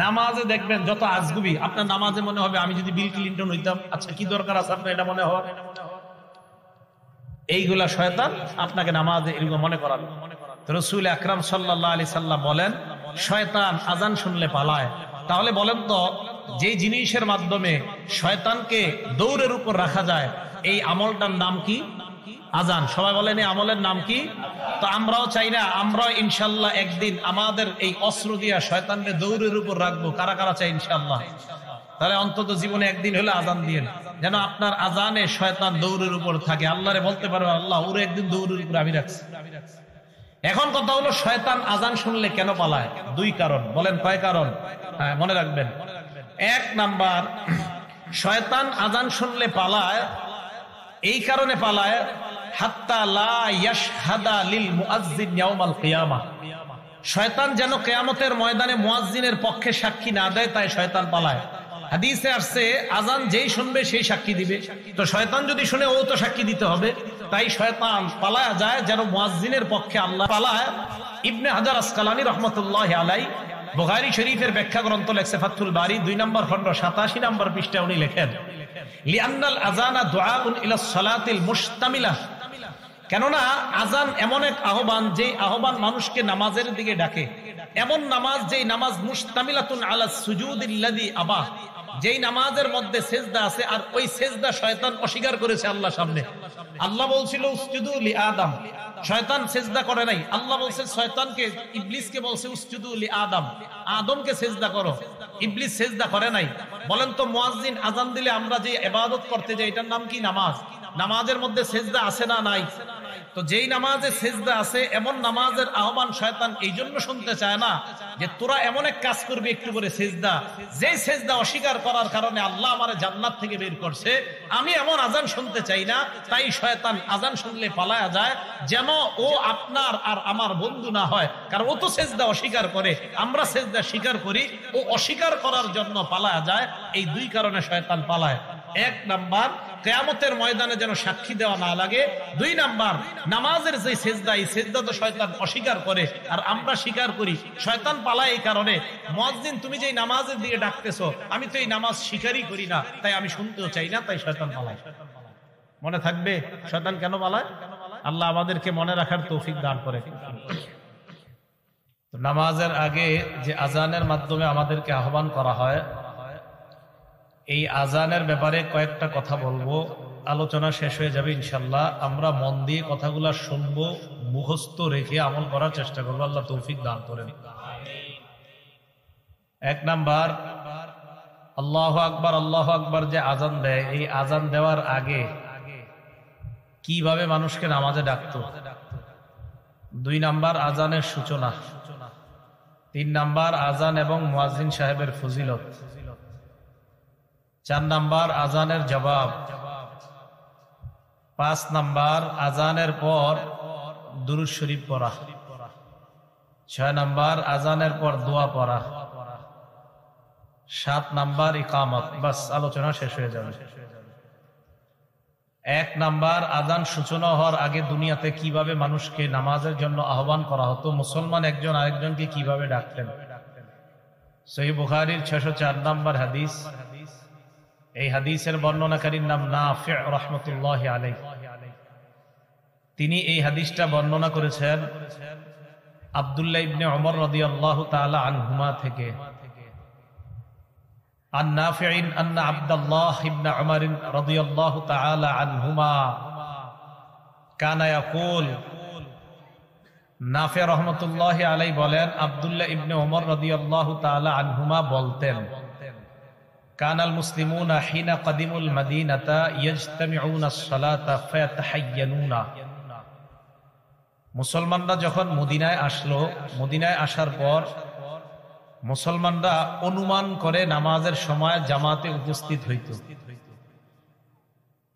নামাজে দেখবেন যত আজগুবি, আপনার নামাজে মনে হবে আমি যদি বিল ক্লিনটন হইতাম, আচ্ছা কি দরকার আছে আপনার এটা মনে হয়? এইগুলা শয়তান আপনাকে নামাজে এরকম মনে করাবে। রাসূল আকরাম সাল্লাল্লাহু আলাইহি সাল্লাম বলেন, শয়তান আযান শুনলে পালায়। তাহলে বলেন তো, যে জিনিসের মাধ্যমে শয়তানকে দৌড়ের উপর রাখা যায়, এই আমলটার নাম কি? আযান। সবাই বলেন এই আমলের নাম কি? তো আমরাও চাই না, আমরাও ইনশাআল্লাহ একদিন আমাদের এই অস্ত্র দিয়া শয়তানকে দৌড়ের উপর রাখবো। কারা কারা চাই ইনশাআল্লাহ? তাহলে অন্তত জীবনে একদিন হলে আযান দিয়েন, যেন আপনার আযানে শয়তান দৌড়ের উপর থাকে। আল্লাহরে বলতে পারবে, আল্লাহ ওরে একদিন দৌড়ের উপর আমি রাখছি। এখন কথা হলো, শয়তান আযান শুনলে কেন পালায়? 2 কারণ। বলেন কয় কারণ? হ্যাঁ, মনে রাখবেন। 1 নাম্বার, শয়তান আযান শুনলে পালায়, এই কারণে পালায়, হাত্তা লা ইয়াশহাদা লিল মুআজ্জিন ইয়াউমাল কিয়ামাহ, শয়তান যেন কিয়ামতের ময়দানে মুয়াজ্জিনের পক্ষে সাক্ষী না দেয়, তাই শয়তান পালায়। হাদিসে আসছে আযান যেই শুনবে সেই সাক্ষী দিবে। তো শয়তান যদি শুনে ও তো সাক্ষী দিতে হবে, তাই শয়তান পালায়া যায় যেন মুয়াজ্জিনের পক্ষে আল্লাহ পালায়। ইবনে হাজার আসকালানী রাহমাতুল্লাহি আলাইহি বুখারী শরীফের ব্যাখ্যা গ্রন্থ লেখছে ফাথুল বারী 2 নম্বর খণ্ড 87 নম্বর পৃষ্ঠায় উনি লেখেন, লিআন্নাল আযানা দুআউন ইলা সালাতিল মুশতামিলা, কেননা আযান এমন এক আহ্বান, যে আহ্বান মানুষকে নামাজের দিকে ডাকে। এমন নামাজ, যেই নামাজ মুশতামিলাতুন আলা সুজুদিল্লাযী আবা, যেই নামাজের মধ্যে সেজদা আছে, আর ওই সেজদা শয়তান অস্বীকার করেছে আল্লাহর সামনে। আল্লাহ বলছিল উসজুদু লি আদম, শয়তান সেজদা করে নাই। আল্লাহ বলছে শয়তানকে, ইবলিসকে বলছে উসজুদু লি আদম, আদমকে সেজদা করো। ইবলিস সেজদা করে নাই। বলেন তো মুয়াজ্জিন আযান দিলে আমরা যে ইবাদত করতে যাই, এটার নাম কি? নামাজ। নামাজের মধ্যে সেজদা আছে না নাই? তো যেই নামাজে সেজদা আছে এমন নামাজের আহ্বান শয়তান এই জন্য শুনতে চায় না যে তোরা এমন এক কাজ করবি একটু করে সেজদা, যে সেজদা অস্বীকার করার কারণে আল্লাহ আমারে জান্নাত থেকে বের করছে, আমি এমন আজান শুনতে চাই না। তাই শয়তান আজান শুনলে পালায়া যায় যেন ও আপনার আর আমার বন্ধু না হয়, কারণ ও তো সেজদা অস্বীকার করে, আমরা সেজদা স্বীকার করি, ও অস্বীকার করার জন্য পালায়া যায়। এই দুই কারণে শয়তান পালায়। এক নাম্বার, কিয়ামতের ময়দানে যেন সাক্ষী দেওয়া না লাগে। দুই নাম্বার, নামাজের যে সেজদা, এই সেজদা তো শয়তান অস্বীকার করে আর আমরা স্বীকার করি, শয়তান পালায় এই কারণে। মুয়াজ্জিন তুমি যে নামাজের দিকে ডাকতেছো, আমি তো এই নামাজ স্বীকারই করি না, তাই আমি শুনতেও চাই না, তাই শয়তান পালায়। মনে থাকবে শয়তান কেন পালায়? আল্লাহ আমাদেরকে মনে রাখার তৌফিক দান করে। নামাজের আগে যে আজানের মাধ্যমে আমাদেরকে আহ্বান করা হয়, এই আজানের ব্যাপারে কয়েকটা কথা বলবো, আলোচনা শেষ হয়ে যাবে ইনশাল্লাহ। আমরা মন দিয়ে কথাগুলো শুনবো, মুখস্থ রেখে আমল করার চেষ্টা করবো, আল্লাহ তৌফিক দান করেন। এক নাম্বার, আল্লাহু আকবার আল্লাহু আকবার যে আজান দেয়, এই আজান দেওয়ার আগে কিভাবে মানুষকে নামাজে ডাকতো। দুই নাম্বার, আজানের সূচনা। তিন নাম্বার, আজান এবং মুয়াজ্জিন সাহেবের ফজিলত। চার নাম্বার, আজানের জবাব। পাঁচ নাম্বার, আজানের পর দুরূদ শরীফ পড়া। ছয় নাম্বার, আজানের পর দোয়া পড়া। সাত নাম্বার, ইকামত। বাস, আলোচনা শেষ হয়ে যাবে। এক নাম্বার, আজান সূচনা হওয়ার আগে দুনিয়াতে কিভাবে মানুষকে নামাজের জন্য আহ্বান করা হতো, মুসলমান একজন আরেকজনকে কিভাবে ডাকতেন। সহিহ বুখারীর 604 নাম্বার হাদিস। এই হাদিসের বর্ণনাকারীর নাম নাফি' রাহমাতুল্লাহি আলাইহি। তিনি এই হাদিসটা বর্ণনা করেছেন আব্দুল্লাহ ইবনে ওমর রাদিয়াল্লাহু তাআলা আনহুমা থেকে। عن نافع أن عبد الله بن عمر رضي الله تعالى عنهما كان يقول, নাফি রহমতুল্লাহি আলাইহি বলেন, আব্দুল্লাহ ইবনে ওমর রাদিয়াল্লাহু তাআলা আনহুমা বলতেন, কানাল মুসলিমুনা হিনা কাদিমুল মাদিনাতা ইয়াজতামিউনা আস-সালাতা ফায়াতাহায়্যানুনা। মুসলমানরা যখন মদিনায় আসলো, মদিনায় আসার পর মুসলমানরা অনুমান করে নামাজের সময় জামাতে উপস্থিত হইত।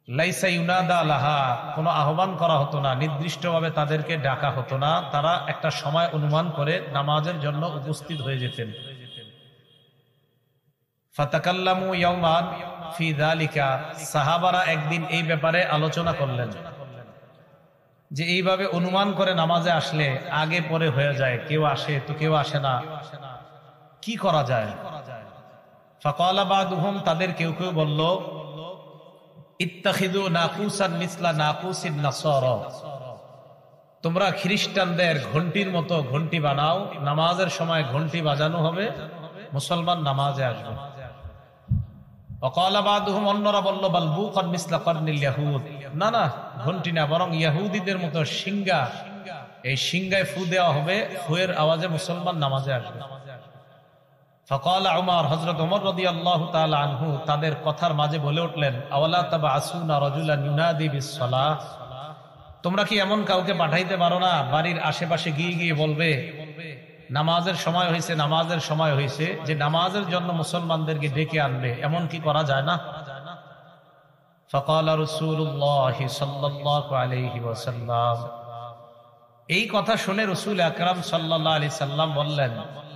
লাইসা ইউনাদা লাহা, কোনো আহ্বান করা হতো না, নির্দিষ্টভাবে তাদেরকে ডাকা হতো না, তারা একটা সময় অনুমান করে নামাজের জন্য উপস্থিত হয়ে যেতেন। ফাতাকাল্লামু ইয়াওমান ফি যালিকা, সাহাবারা একদিন এই ব্যাপারে আলোচনা করলেন যে এইভাবে অনুমান করে নামাজে আসলে আগে পরে হয়ে যায়, কেউ আসে তো কেউ আসে না, কি করা যায়। ফাকালা বাদুহুম, তাদের কেউ কেউ বলল, ইত্তাখিযু নাকুসান মিসলা নাকুসিন নাসারা, তোমরা খ্রিস্টানদের ঘন্টির মতো ঘন্টি বানাও, নামাজের সময় ঘন্টি বাজানো হবে, মুসলমান নামাজে আসবে। ওয়াকালা বাদুহুম, অন্যরা বলল, বাল বুকান মিসলা কারনিল ইয়াহুদ, না না, ঘন্টি না, বরং ইহুদিদের মতো শিঙ্গা, এই শিঙ্গায় ফু দেওয়া হবে, ফুয়ের আওয়াজে মুসলমান নামাজে আসবে। ফাকালা উমর, হযরত ওমর রাদিয়াল্লাহু তাআলা আনহু তাদের কথার মাঝে বলে উঠলেন, আওয়ালা তাবআসুনা রাজুলান ইউনাদি বিস-সালাহ, তোমরা কি এমন কাউকে পাঠাইতে পারো না, বাড়ির আশেপাশে গিয়ে গিয়ে বলবে নামাজের সময় হয়েছে, নামাজের সময় হয়েছে, যে নামাজের জন্য মুসলমানদেরকে ডেকে আনবে, এমন কি করা যায় না? ফাকালা রাসূলুল্লাহ সাল্লাল্লাহু আলাইহি ওয়াসাল্লাম, এই কথা শুনে রাসূল আকরাম সাল্লাল্লাহু আলাইহি সাল্লাম বললেন,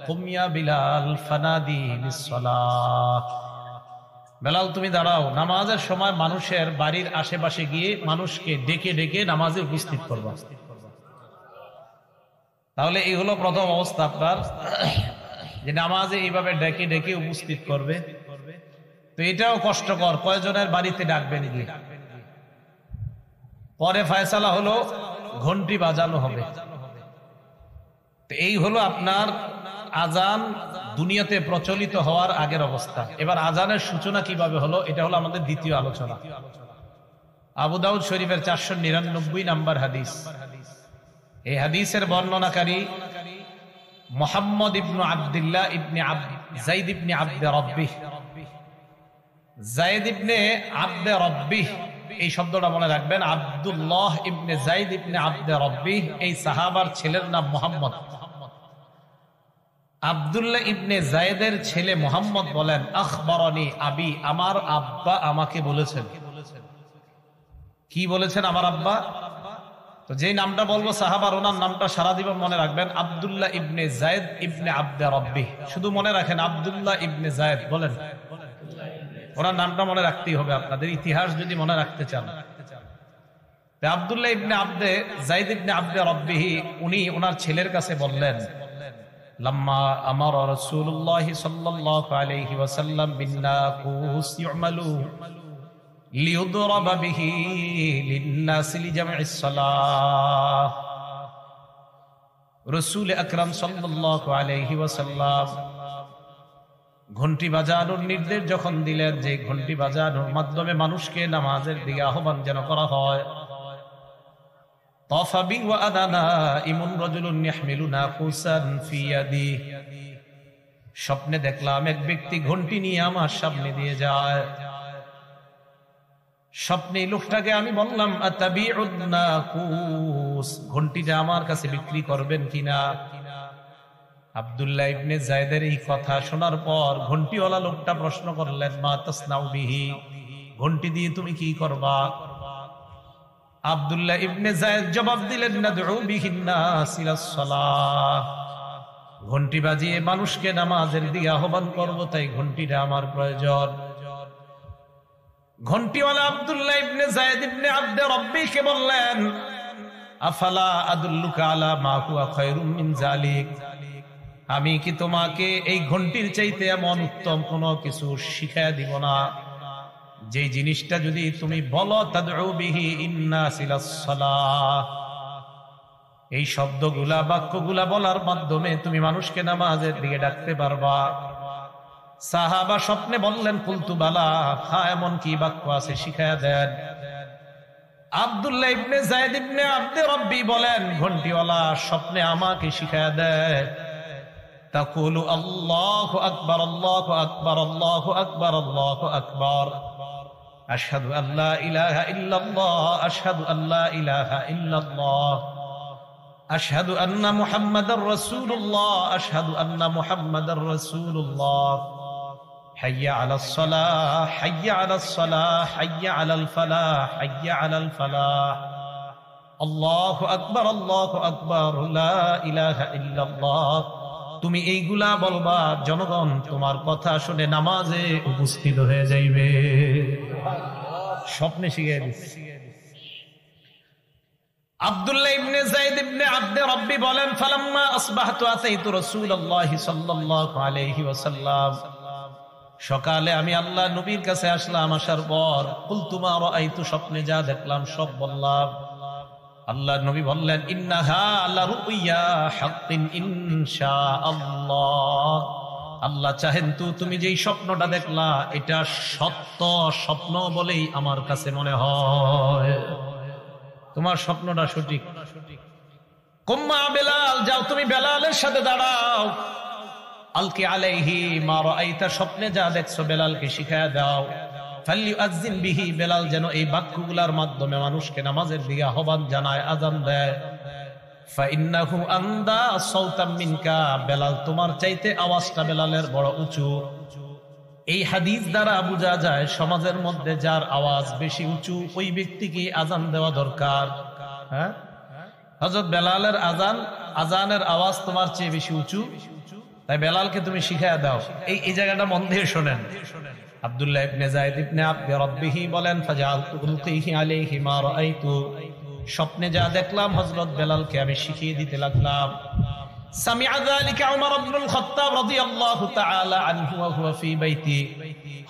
কুম ইয়া বিলাল ফানাদি বিস-সালাহ, বেলাল তুমি দাঁড়াও, নামাজের সময় মানুষের বাড়ির আশেপাশে গিয়ে মানুষকে ডেকে ডেকে নামাজে উপস্থিত করবা। তাহলে এই হলো প্রথম অবস্থা আপনার, যে নামাজে এইভাবে ডেকে ডেকে উপস্থিত করবে। তো এটাও কষ্টকর, কয়জনের বাড়িতে ডাকবেন গিয়ে। পরে ফয়সালা হলো ঘন্টি বাজানো হবে। তো এই হলো আপনার আজান দুনিয়াতে প্রচলিত হওয়ার আগের অবস্থা। এবার আজানের সূচনা কিভাবে হলো, এটা হলো আমাদের দ্বিতীয় আলোচনা। আবু দাউদ শরীফের 499 নাম্বার হাদিস। এই হাদিসের বর্ণনাকারী মুহাম্মদ ইবনে আব্দুল্লাহ ইবনে যায়েদ ইবনে আব্দে রব্বিহ। যায়েদ ইবনে আব্দে রব্বিহ এই শব্দটা মনে রাখবেন। আব্দুল্লাহ ইবনে যায়েদ ইবনে আব্দে রব্বি, এই সাহাবার ছেলের নাম মুহাম্মদ। আব্দুল্লাহ ইবনে যায়েদের ছেলে মুহাম্মদ বলেন, আখবরনি আবি, আমার আব্বা আমাকে বলেছেন। কি বলেছেন? আমার আব্বা। তো যেই নামটা বলবো সাহাবার, ওনার নামটা সারা জীবন মনে রাখবেন, আব্দুল্লাহ ইবনে যায়েদ ইবনে আব্দে রব্বি। শুধু মনে রাখেন আব্দুল্লাহ ইবনে যায়েদ, বলেন। ওনার নামটা মনে রাখতেই হবে আপনাদের, ইতিহাস যদি মনে রাখতে চান। আব্দুল্লাহ ইবনে আব্দে যায়েদ ইবনে আব্দে রব্বিহি, উনি ওনার ছেলের কাছে বললেন, লাম্মা আমারা রাসূলুল্লাহ সাল্লাল্লাহু আলাইহি ওয়াসাল্লাম বিন্নাকুস ইউমালু লিইউদরাবা বিহি লিন-নাস লিজামঈস সালাহ। রাসূল আকরাম সাল্লাল্লাহু আলাইহি ওয়াসাল্লাম ঘন্টি বাজানোর নির্দেশ যখন দিলেন, যে ঘন্টি বাজানোর মাধ্যমে মানুষকে নামাজের দিকে আহ্বান যেন করা হয়, তাফাবি ওয়া আদানা ইমুন রাজুলুন ইয়াহমিলু নাকুসান ফি ইয়াদি, স্বপ্নে দেখলাম এক ব্যক্তি ঘন্টি নিয়ে আমার সামনে দিয়ে যায়। স্বপ্নে লোকটাকে আমি বললাম, আতাবিউন নাকুস, ঘন্টিটা আমার কাছে বিক্রি করবেন কিনা? আব্দুল্লাহ ইবনে যায়েদের এই কথা শোনার পর ঘন্টিওয়ালা লোকটা প্রশ্ন করলেন, মা তাসনাউ বিহি, ঘন্টি দিয়ে তুমি কি করবা? আব্দুল্লাহ ইবনে যায়েদ জবাব দিলেন, নাদউ বিহিন নাস ইলাস সালাহ, ঘন্টি বাজিয়ে মানুষকে নামাজের দিকে আহ্বান করব, তাই ঘন্টিটা আমার প্রয়োজন। ঘন্টিওয়ালা আব্দুল্লাহ ইবনে যায়েদ ইবনে আব্দে রব্বিকে বললেন, আফালা আদুল্লুকা আলা মা হুয়া খায়রুম মিন যালিক, আমি কি তোমাকে এই ঘন্টির চাইতে এমন উত্তম কোনো কিছু শিখায়া দিব না, যে জিনিসটা যদি তুমি বলো, তাদউ বিহি ইন্নাস ইলাস সালাহ, এই শব্দগুলা বাক্যগুলা বলার মাধ্যমে তুমি মানুষকে নামাজের দিকে ডাকতে পারবা। সাহাবা স্বপ্নে বললেন, কুলতু বালা, হ্যাঁ এমন কি বাক্য আছে শিখায়া দেন। আব্দুল্লাহ ইবনে যায়েদ ইবনে আব্দে রব্বি বলেন, ঘন্টিওয়ালা স্বপ্নে আমাকে শিখায়া দেয়, তাকুলু আল্লাহু আকবার আল্লাহু আকবার আল্লাহু আকবার আল্লাহু আকবার, আশহাদু আল্লা ইলাহা ইল্লাল্লাহ আশহাদু আল্লা ইলাহা ইল্লাল্লাহ, আশহাদু আন্না মুহাম্মাদার রাসূলুল্লাহ আশহাদু আন্না মুহাম্মাদার রাসূলুল্লাহ, হাইয়া আলাস সালাহ হাইয়া আলাস সালাহ হাইয়া আলাল ফালাহ হাইয়া আলাল ফালাহ, আল্লাহু আকবার লা ইলাহা ইল্লাল্লাহ। তুমি এইগুলা বলবা, জনগণ তোমার কথা শুনে নামাজে উপস্থিত হয়ে যাইবে। স্বপ্নে শিখিয়ে দিচ্ছে। আব্দুল্লাহ ইবনে যায়েদ ইবনে আব্দে রব্বি বলেন, ফালাম্মা আসবাহতু আতাইতু রাসূলুল্লাহি সাল্লাল্লাহু আলাইহি ওয়াসাল্লাম, সকালে আমি আল্লাহ নবীর কাছে আসলাম। আসার পর কুলতু মা রাআইতু, স্বপ্নে যা দেখলাম সব বললাম। আল্লাহ নবী বললেন, ইন্নাহা লা রুইয়া হাক্কিন ইনশাআল্লাহ, আল্লাহ চাহেন তো তুমি যেই স্বপ্নটা দেখলা এটা সত্য স্বপ্ন বলেই আমার কাছে মনে হয়, তোমার স্বপ্নটা সঠিক। কুম্মা বেলাল, যাও তুমি বেলালের সাথে দাঁড়াও, আলকি আলাইহি মা রাআইতা, স্বপ্নে যা দেখছো বেলালকে শিখায়া দাও, ফালিউআযযিন বিহি, বেলাল যেন এই বাক্যগুলোর মাধ্যমে মানুষকে নামাজের দিকে আহ্বান জানায়, আযান দেয়। ফাইন্নাহু আমদা সাওতাম মিনকা, বেলাল তোমার চাইতে আওয়াজটা বেলালের বড় উঁচু। এই হাদিস দ্বারা বোঝা যায় সমাজের মধ্যে যার আওয়াজ বেশি উঁচু ওই ব্যক্তিকে আযান দেওয়া দরকার। হ্যাঁ, হযরত বেলালের আযানের আওয়াজ তোমার চেয়ে বেশি উঁচু, তাই বেলালকে তুমি শিখায়া দাও। এই জায়গাটা মন দিয়ে শোনেন। আব্দুল্লাহ ইবনে যায়েদ ইবনে আব্দে রব্বিহি বলেন, ফাজালতু উলকিহি আলাইহি মা রাআইতু, স্বপ্নে যা দেখলাম হযরত বেলালকে আমি শিখিয়ে দিতে লাগলাম। সামিআ যালিকা উমর ইবনুল খাত্তাব রাদিয়াল্লাহু তাআলা আনহু ওয়া হুয়া ফি বাইতি,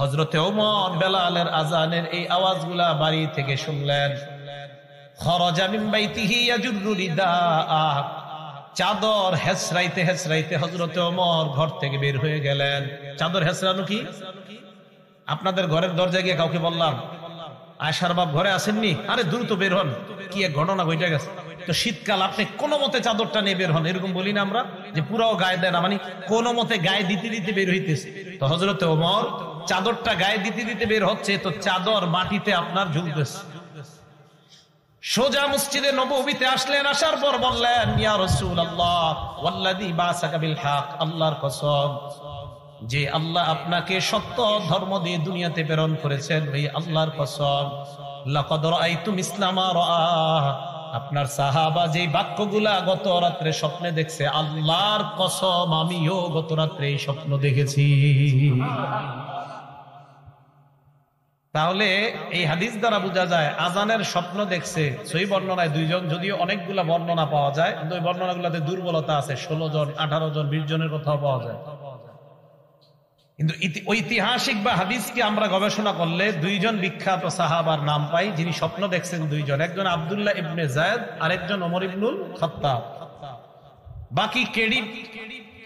হযরত ওমর বেলালের আযানের এই আওয়াজগুলা বাড়ি থেকে শুনলেন। খরাজা মিন বাইতিহি ইয়াজুরু রিদাআ, চাদর হেসরাইতে হেসরাইতে হযরত ওমর ঘর থেকে বের হয়ে গেলেন। চাদর হেসরানো কি? আপনাদের ঘরের দরজায় গিয়ে কাউকে বললাম, আয়েশার বাপ ঘরে আসেননি, আরে দ্রুত বের হন, কি এক ঘটনা ঘটে গেছে। তো শীতকাল আপনি কোনো মতে চাদরটা নিয়ে বের হন, এরকম বলি না আমরা যে পুরো গায়ে দেয় না, মানে কোনো মতে গায়ে দিতে দিতে বের হইতেছে। তো হযরত ওমর চাদরটা গায়ে দিতে দিতে বের হচ্ছে, তো চাদর মাটিতে আপনার ঝুলতেছে। সোজা মসজিদে নববীতে আসলেন, আসার পর বললেন, ইয়া রাসূলুল্লাহ ওয়াল্লাযী বাসাকা বিল হক, আল্লাহর কসম, যে আল্লাহ আপনাকে সত্য ধর্ম দিয়ে দুনিয়াতে প্রেরণ করেছেন, ওই আল্লাহর কসম, লাকাদ রাআইতু মিসলা মা রাআ, আপনার সাহাবা যে বাক্যগুলা গত রাত্রে স্বপ্নে দেখছে, আল্লাহর কসম আমিও গত রাত্রে এই স্বপ্ন দেখেছি। তাহলে এই হাদিস দ্বারা বোঝা যায় আজানের স্বপ্ন দেখছে সহি বর্ণনায় দুইজন, যদিও অনেকগুলা বর্ণনা পাওয়া যায়, কিন্তু ওই বর্ণনাগুলোতে দুর্বলতা আছে, 16 জন 18 জন 20 জনের কথাও পাওয়া যায়। কিন্তু ঐতিহাসিক বা হাদিসকে আমরা গবেষণা করলে দুইজন বিখ্যাত সাহাবার নাম পাই যিনি স্বপ্ন দেখছেন দুইজন, একজন আব্দুল্লাহ ইবনে যায়েদ, আরেকজন ওমর ইবনুল খাত্তাব। বাকি ক্রেডিট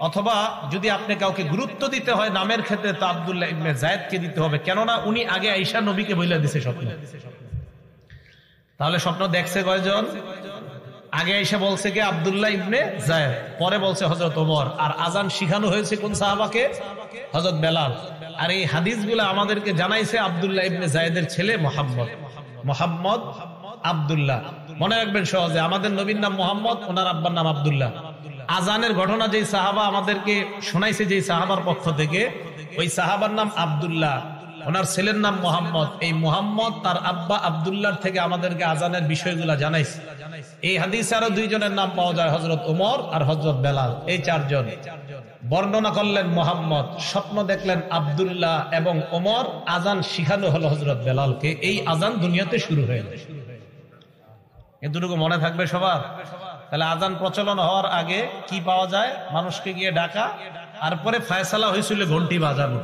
অথবা যদি আপনি কাউকে গুরুত্ব দিতে হয় নামের ক্ষেত্রে, তো আব্দুল্লাহ ইবনে যায়েদকে দিতে হবে, কেননা উনি আগে আয়েশা নবীকে বলে দিয়েছে স্বপ্ন। তাহলে স্বপ্ন দেখছে কয়জন? আগে আয়েশা বলছে কে? আব্দুল্লাহ ইবনে যায়েদ, পরে বলছে হযরত ওমর। আর আজান শিখানো হয়েছে কোন সাহাবাকে? হযরত বেলাল। আর এই হাদিসগুলো আমাদেরকে জানাইছে আব্দুল্লাহ ইবনে যায়েদের ছেলে মুহাম্মদ আব্দুল্লাহ। মনে রাখবেন সহজে, আমাদের নবীর নাম মুহাম্মদ, ওনার আব্বার নাম আব্দুল্লাহ। আজানের ঘটনা যেই সাহাবা আমাদেরকে শোনাইছে যেই সাহাবার পক্ষ থেকে, ওই সাহাবার নাম আব্দুল্লাহ, ওনার ছেলের নাম মুহাম্মদ। এই মুহাম্মদ তার আব্বা আব্দুল্লাহর থেকে আমাদেরকে আজানের বিষয়গুলা জানাইছে। এই হাদিসে আরো দুইজনের নাম পাওয়া যায়, হযরত ওমর আর হযরত বেলাল। এই চারজন বর্ণনা করলেন মুহাম্মদ, স্বপ্ন দেখলেন আব্দুল্লাহ এবং ওমর, আজান শিখানো হলো হযরত বেলালকে। এই আজান দুনিয়াতে শুরু হয়ে গেল। এতটুকু মনে থাকবে সবার। তাহলে আজান প্রচলন হওয়ার আগে কি পাওয়া যায়? মানুষকে গিয়ে ডাকা, আর পরে ফায়সালা হয়েছিল ঘন্টি বাজানো।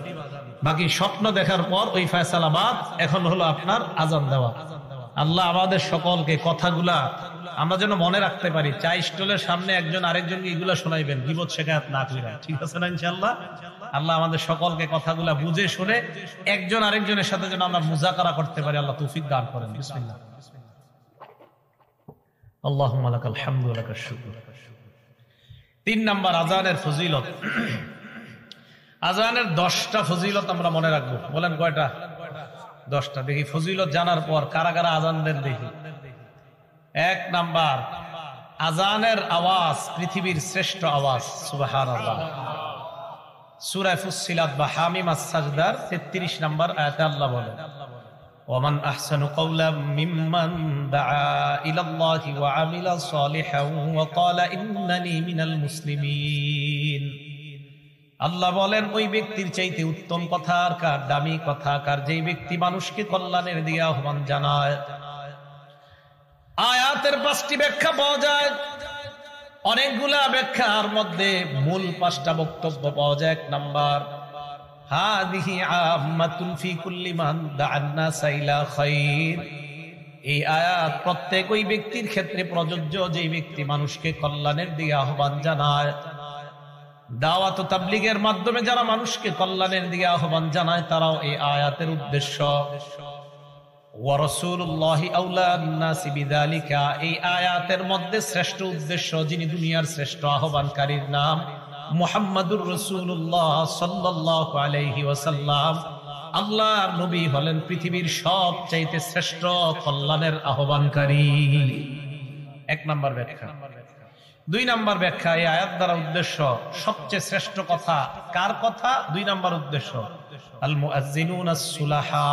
বাকি স্বপ্ন দেখার পর ওই ফায়সালা বাদ, এখন হলো আপনার আজান দেওয়া। আল্লাহ আমাদের সকলকে কথাগুলা আমরা যেন মনে রাখতে পারি। চা স্টলের সামনে একজন আরেকজনকে এগুলা শোনাইবেন, গীবত শেখায়াত না কইরা, ঠিক আছে না ইনশাআল্লাহ? আল্লাহ আমাদের সকলকে কথাগুলা বুঝে শুনে একজন আরেকজনের সাথে যেন আমরা মুজাকারা করতে পারি, আল্লাহ তৌফিক দান করেন। বিসমিল্লাহ। আল্লাহুম্মা লাকাল হামদু ওয়া লাকাশ শুকর। 3 নাম্বার আজানের ফজিলত। আজানের 10টা ফজিলত আমরা মনে রাখবো। বলেন কয়টা? 10টা। দেখি ফজিলত জানার পর কারা কারা আজান দেন দেখি। 1 নাম্বার, আজানের আওয়াজ পৃথিবীর শ্রেষ্ঠ আওয়াজ। সুবহানাল্লাহ। সূরা ফুসসিলাত বা হামিম আস-সাজদার 33 নাম্বার আয়াতে আল্লাহ বলেন, ওয়ামান আহসানু কাওলাম মিম্মান দাআ ইলাল্লাহি ওয়া আমিলা সালিহান ওয়া ক্বালা ইন্নানি মিনাল মুসলিমিন। আল্লাহ বলেন, ওই ব্যক্তির চাইতে উত্তম কথা আর কার, দামি কথা কার, যেই ব্যক্তি মানুষকে কল্যাণের দিকে আহ্বান জানায়। আয়াতের 5টি ব্যাখ্যা পাওয়া যায়, অনেকগুলা ব্যাখ্যার মধ্যে মূল 5টা বক্তব্য পাওয়া যায়। 1 নাম্বার, হাদিহি আম্মাতুন ফি কুল্লি মান দাআন নাস ইলা খায়র। এই আয়াত প্রত্যেক ওই ব্যক্তির ক্ষেত্রে প্রযোজ্য যেই ব্যক্তি মানুষকে কল্যাণের দিকে আহ্বান জানায়। দাওয়াত ও তাবলীগের মাধ্যমে যারা মানুষকে কল্যাণের দিকে আহ্বান জানায়, তারাও এই আয়াতের উদ্দেশ্য। ওয়া রাসূলুল্লাহি আওলা আন-নাসি বিযালিকা। এই আয়াতের মধ্যে শ্রেষ্ঠ উদ্দেশ্য, যিনি দুনিয়ার শ্রেষ্ঠ আহ্বানকারীর নাম মুহাম্মাদুর রাসূলুল্লাহ সাল্লাল্লাহু আলাইহি ওয়াসাল্লাম। আল্লাহর নবী হলেন পৃথিবীর সবচাইতে শ্রেষ্ঠ কল্যাণের আহ্বানকারী। 1 নাম্বার ব্যাখ্যা। 2 নাম্বার ব্যাখ্যা, এই আয়াত দ্বারা উদ্দেশ্য সবচেয়ে শ্রেষ্ঠ কথা কার কথা? 2 নাম্বার উদ্দেশ্য আল মুআজ্জিনুনা সুলাহা,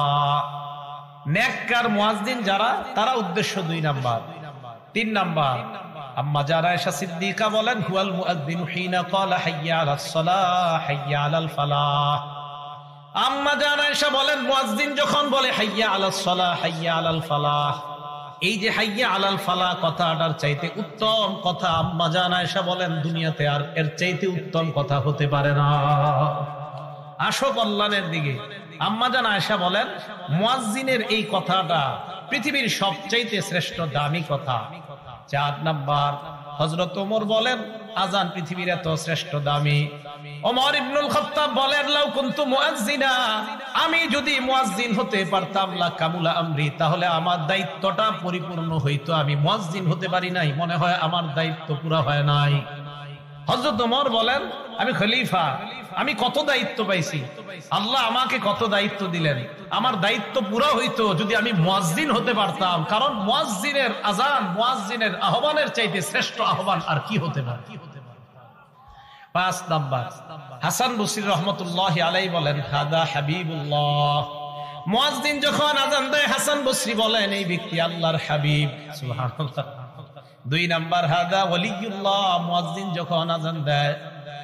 নেককার মুয়াজ্জিন যারা, তারা উদ্দেশ্য 2 নাম্বার। 3 নাম্বার, আম্মা জান আয়েশা সিদ্দিকা বলেন, হুয়াল মুআজ্জিনু হিনা ক্বালা হাইয়া আলাস সালাহ হাইয়া আলাল ফালাহ। আম্মা জান আয়েশা বলেন, মুয়াজ্জিন যখন বলে হাইয়া আলাস সালাহ হাইয়া আলাল ফালাহ, এই যে হাইয়া আলাল ফালাহ কথাটার চাইতে উত্তম কথা আম্মা জান আয়েশা বলেন দুনিয়াতে আর এর চাইতে উত্তম কথা হতে পারে না। আসো কল্যাণের দিকে। আম্মা জান আয়েশা বলেন, মুয়াজ্জিনের এই কথাটা পৃথিবীর সবচাইতে শ্রেষ্ঠ দামি কথা। 4 নাম্বার, হযরত ওমর বলেন, আজান পৃথিবীর এত শ্রেষ্ঠ দামি। ওমর ইবনুল খাত্তাব বলেন, লাউ কুনতু মুয়াজ্জিনা, আমি যদি মুয়াজ্জিন হতে পারতাম, লা কামুলা আমরি, তাহলে আমার দায়িত্বটা পরিপূর্ণ হইতো। আমি মুয়াজ্জিন হতে পারি নাই, মনে হয় আমার দায়িত্ব পুরা হয় নাই। হযরত ওমর বলেন, আমি খলিফা, আমি কত দায়িত্ব পাইছি, আল্লাহ আমাকে কত দায়িত্ব দিলেন, আমার দায়িত্ব পুরা হইতো যদি আমি মুয়াজ্জিন হতে পারতাম। কারণ মুয়াজ্জিনের আজান, মুয়াজ্জিনের আহ্বানের চাইতে শ্রেষ্ঠ আহ্বান আর কি হতে পারে। 5 নাম্বার, হাসান বসরি রহমাতুল্লাহি আলাইহি বলেন, হাদা হাবিবুল্লাহ। মুয়াজ্জিন যখন আজান দেয়, হাসান বসরি বলেন, এই ব্যক্তি আল্লাহর হাবিব। সুবহানাল্লাহ। 2 নাম্বার, হাদা ওয়ালিউল্লাহ। মুয়াজ্জিন যখন আজান দেয়,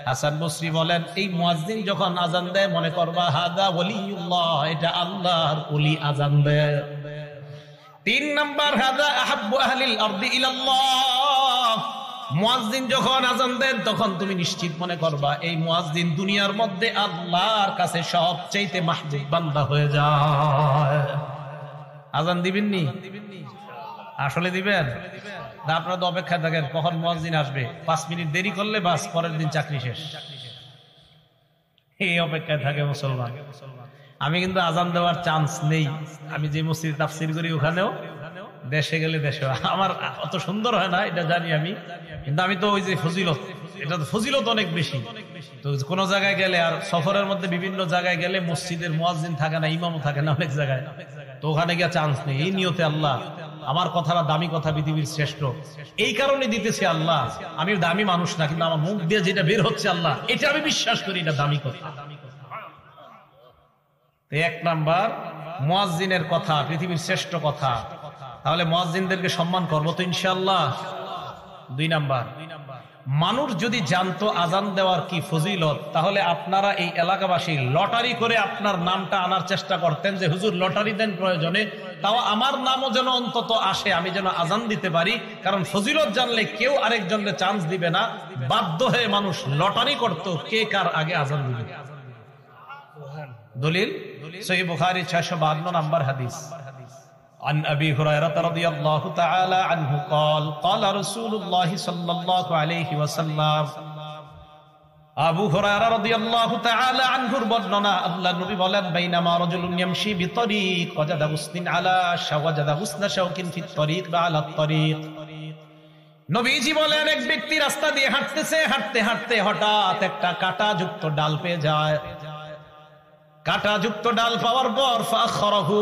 হাসান বসরি বলেন, এই মুয়াজ্জিন যখন আজান দেয়, মনে করবা হাদা ওয়ালিউল্লাহ, এটা আল্লাহর ওলি আজান দেয়। 3 নাম্বার, হাদা আহাব্বু আহলিল আরদি ইলাল্লাহ। মুয়াজ্জিন যখন আজান দেন, তখন তুমি নিশ্চিত মনে করবা এই মুয়াজ্জিন দুনিয়ার মধ্যে আল্লাহর কাছে সবচেয়ে মাহবুব বান্দা হয়ে যায়। আজান দিবেন নি? আসলে দিবেন না? আপনারা তো অপেক্ষায় থাকেন কখন মুয়াজ্জিন আসবে, 5 মিনিট দেরি করলে বাস, পরের দিন চাকরি শেষ, এই অপেক্ষায় থাকে মুসলমান। আমি কিন্তু আজান দেওয়ার চান্স নেই। আমি যে মসজিদে তাফসীর করি ওখানেও, দেশে গেলে দেশে, আমার অত সুন্দর হয় না এটা জানি আমি, কিন্তু আমি তো ওই যে ফজিলত, এটা তো ফজিলত অনেক বেশি। তো কোন জায়গায় গেলে, আর সফরের মধ্যে বিভিন্ন জায়গায় গেলে মসজিদের মুয়াজ্জিন থাকে না, ইমামও থাকে না অনেক জায়গায়, তো ওখানে গিয়ে চান্স নেই। এই নিয়তে আল্লাহ আমার কথাটা দামি কথা, পৃথিবীর শ্রেষ্ঠ, এই কারণে দিতেছে আল্লাহ। আমি দামি মানুষ না, কিন্তু আমার মুখ দিয়ে যেটা বের হচ্ছে আল্লাহ, এটা আমি বিশ্বাস করি এটা দামি কথা। 1 নাম্বার, মুয়াজ্জিনের কথা পৃথিবীর শ্রেষ্ঠ কথা। তাহলে মুয়াজ্জিনদেরকে সম্মান করবো তো ইনশাআল্লাহ। 2 নাম্বার, মানুষ যদি জানতো আজান দেওয়ার কি ফজিলত, তাহলে আপনারা এই এলাকাবাসী লটারি করে আপনার নামটা আনার চেষ্টা করতেন, যে হুজুর লটারি দেন প্রয়োজনে, তাও আমার নামও যেন অন্তত আসে, আমি যেন আজান দিতে পারি। কারণ ফজিলত জানলে কেউ আরেকজনকে চান্স দিবে না, বাধ্য হয়ে মানুষ লটারি করত কে কার আগে আজান দিবে। দলিল সহিহ বুখারী 652 নম্বর হাদিস। عن أبي هريرة رضي الله تعالى عنه قال قال رسول الله صلى الله عليه وسلم। আবু হুরায়রা রাদিয়াল্লাহু তাআলা আনহুর বর্ণনা, আল্লাহর নবী বলেন, বাইনামা রাজুলুন ইয়ামশি বিতরিক ওয়াজাদা হুসনিন আলা শাওয়াজাদা হুসনা শাওকিন ফিত তরিক বা আলা তরিক। নবীজি বলেন, এক ব্যক্তি রাস্তা দিয়ে হাঁটতেছে, হাঁটতে হাঁটতে হঠাৎ একটা কাঁটাযুক্ত ডাল পেয়ে যায়। কাঁটাযুক্ত ডাল পাওয়ার পর ফাখরাহু,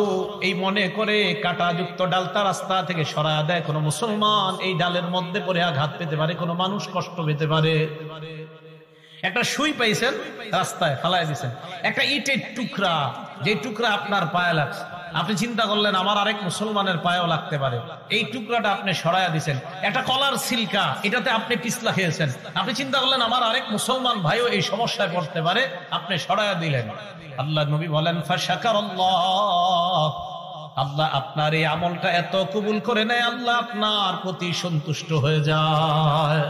এই মনে করে কাঁটাযুক্ত ডালটা রাস্তা থেকে সরায়া দেয়। কোন মুসলমান এই ডালের মধ্যে পড়ে আঘাত পেতে পারে, কোন মানুষ কষ্ট পেতে পারে। একটা সুই পাইছেন, রাস্তায় ফালাই দিয়েছেন, একটা ইটের টুকরা, যে টুকরা আপনার পায়ে লাগছে, আপনি চিন্তা করলেন আমার আরেক মুসলমানের পায়েও লাগতে পারে, এই টুকরাটা আপনি সরায়া দিয়েছেন। একটা কলার সিলকা, এটাতে আপনি পিছলা খেয়েছেন, আপনি চিন্তা করলেন আমার আরেক মুসলমান ভাইও এই সমস্যায় পড়তে পারে, আপনি সরায়া দিলেন। আল্লাহ নবী বলেন, ফাশাকারাল্লাহ, আল্লাহ আপনার এই আমলটা এত কবুল করে নেয়, আল্লাহ আপনার প্রতি সন্তুষ্ট হয়ে যায়।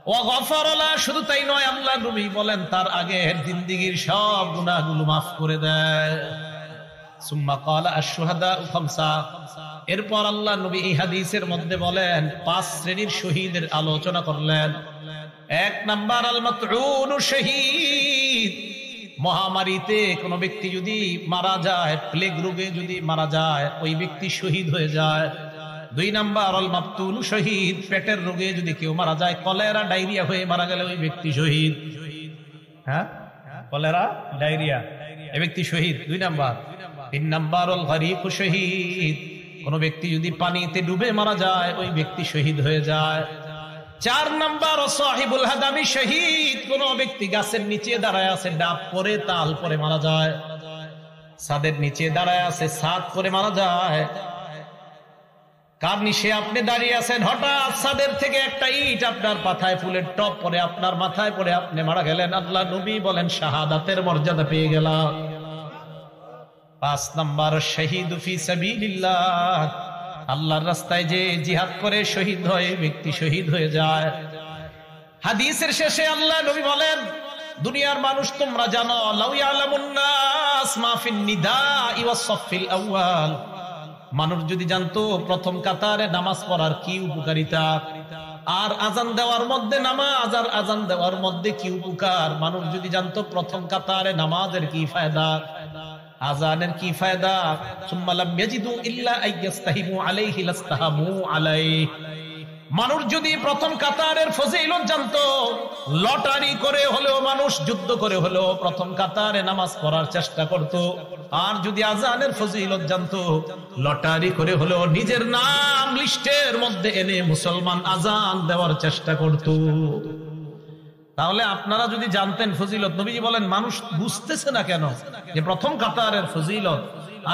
ওয়া গফারা লা, শুধু তাই নয়, আল্লাহ নবী বলেন তার আগের জিন্দেগীর সব গুনাহগুলো মাফ করে দেয়। সুম্মা ক্বালা আশ-শুহাদাউ খামসা, এরপর আল্লাহ নবী এই হাদিসের মধ্যে বলেন 5 শ্রেণীর শহীদের আলোচনা করলেন। 1 নাম্বার, আল মাতউনু শহীদ। মহামারীতে কোন ব্যক্তি যদি মারা যায়, প্লেগ রোগে যদি মারা যায়, ওই ব্যক্তি শহীদ হয়ে যায়। 2 নাম্বার, আল মাবতুনু শহীদ। পেটের রোগে যদি কেউ মারা যায়, কলেরা ডায়রিয়া হয়ে মারা গেলে ওই ব্যক্তি শহীদ। হ্যাঁ, কলেরা ডায়রিয়া, এই ব্যক্তি শহীদ। 2 নাম্বার। 3 নাম্বার, আল গরীকু শহীদ। কোন ব্যক্তি যদি পানিতে ডুবে মারা যায়, ওই ব্যক্তি শহীদ হয়ে যায়। 4 নাম্বার, সাহিবুল হাদামি শহীদ। কোন ব্যক্তি গাছের নিচে দাঁড়ায় আছে, ডাব পরে তাল পরে মারা যায়, ছাদের নিচে দাঁড়ায় আছে, ছাদ পরে মারা যায়। কার নিচে আপনি দাঁড়িয়ে আছেন, হঠাৎ ছাদের থেকে একটা ইট আপনার মাথায়, ফুলের টপ পরে আপনার মাথায় পড়ে আপনি মারা গেলেন, আল্লাহ নবী বলেন শাহাদাতের মর্যাদা পেয়ে গেলাম। 5 নাম্বার, শহীদ ফি সাবিলিল্লাহ। আল্লাহর রাস্তায় যে জিহাদ করে শহীদ হয়, ব্যক্তি শহীদ হয়ে যায়। হাদিসের শেষে আল্লাহ নবী বলেন, দুনিয়ার মানুষ তোমরা জানো, লাউ ইয়ালামুন নাস মা ফিন নিদাই ওয়াস সাফিল আউয়াল, মানুষ যদি জানতো প্রথম কাতারে নামাজ পড়ার কি উপকারিতা, আর আজান দেওয়ার মধ্যে নামাজ আর আজান দেওয়ার মধ্যে কি উপকার, মানুষ যদি জানতো প্রথম কাতারে নামাজের কি ফায়দা, আজানের কি ফায়দা। সুম্মা লাম ইয়াজিদু ইল্লা আইয়াস্তাহিমু আলাইহি লাস্তাহামু আলাইহি। মানুষ যদি প্রথম কাতারের ফজিলত জানতো, লটারি করে হলেও মানুষ যুদ্ধ করে হলেও প্রথম কাতারে নামাজ পড়ার চেষ্টা করত। আর যদি আজানের ফজিলত জানতো, লটারি করে হলেও নিজের নাম লিস্টের মধ্যে এনে মুসলমান আজান দেওয়ার চেষ্টা করত। তাহলে আপনারা যদি জানতেন ফজিলত, নবীজি বলেন মানুষ বুঝতেছে না কেন যে প্রথম কাতারের ফজিলত,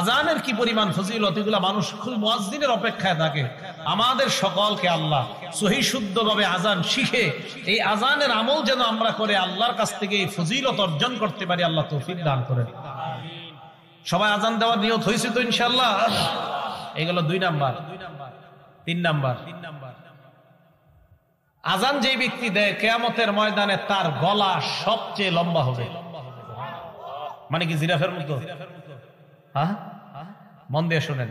আজানের কি পরিমাণ ফজিলত, এগুলা মানুষ খুব মুয়াজ্জিনের অপেক্ষায় থাকে। আমাদের সকলকে আল্লাহ সহি শুদ্ধভাবে আজান শিখে এই আজানের আমল যেন আমরা করে আল্লাহর কাছ থেকে এই ফজিলত অর্জন করতে পারি, আল্লাহ তৌফিক দান করেন। সবাই আজান দেওয়ার নিয়ত হয়েছে তো ইনশাআল্লাহ? এগুলো 2 নাম্বার। 3 নাম্বার, আজান যে ব্যক্তি দেয় কিয়ামতের ময়দানে তার গলা সবচেয়ে লম্বা হবে। মানে কি জিরাফের মতো? হ্যাঁ, মন দিয়ে শুনেন।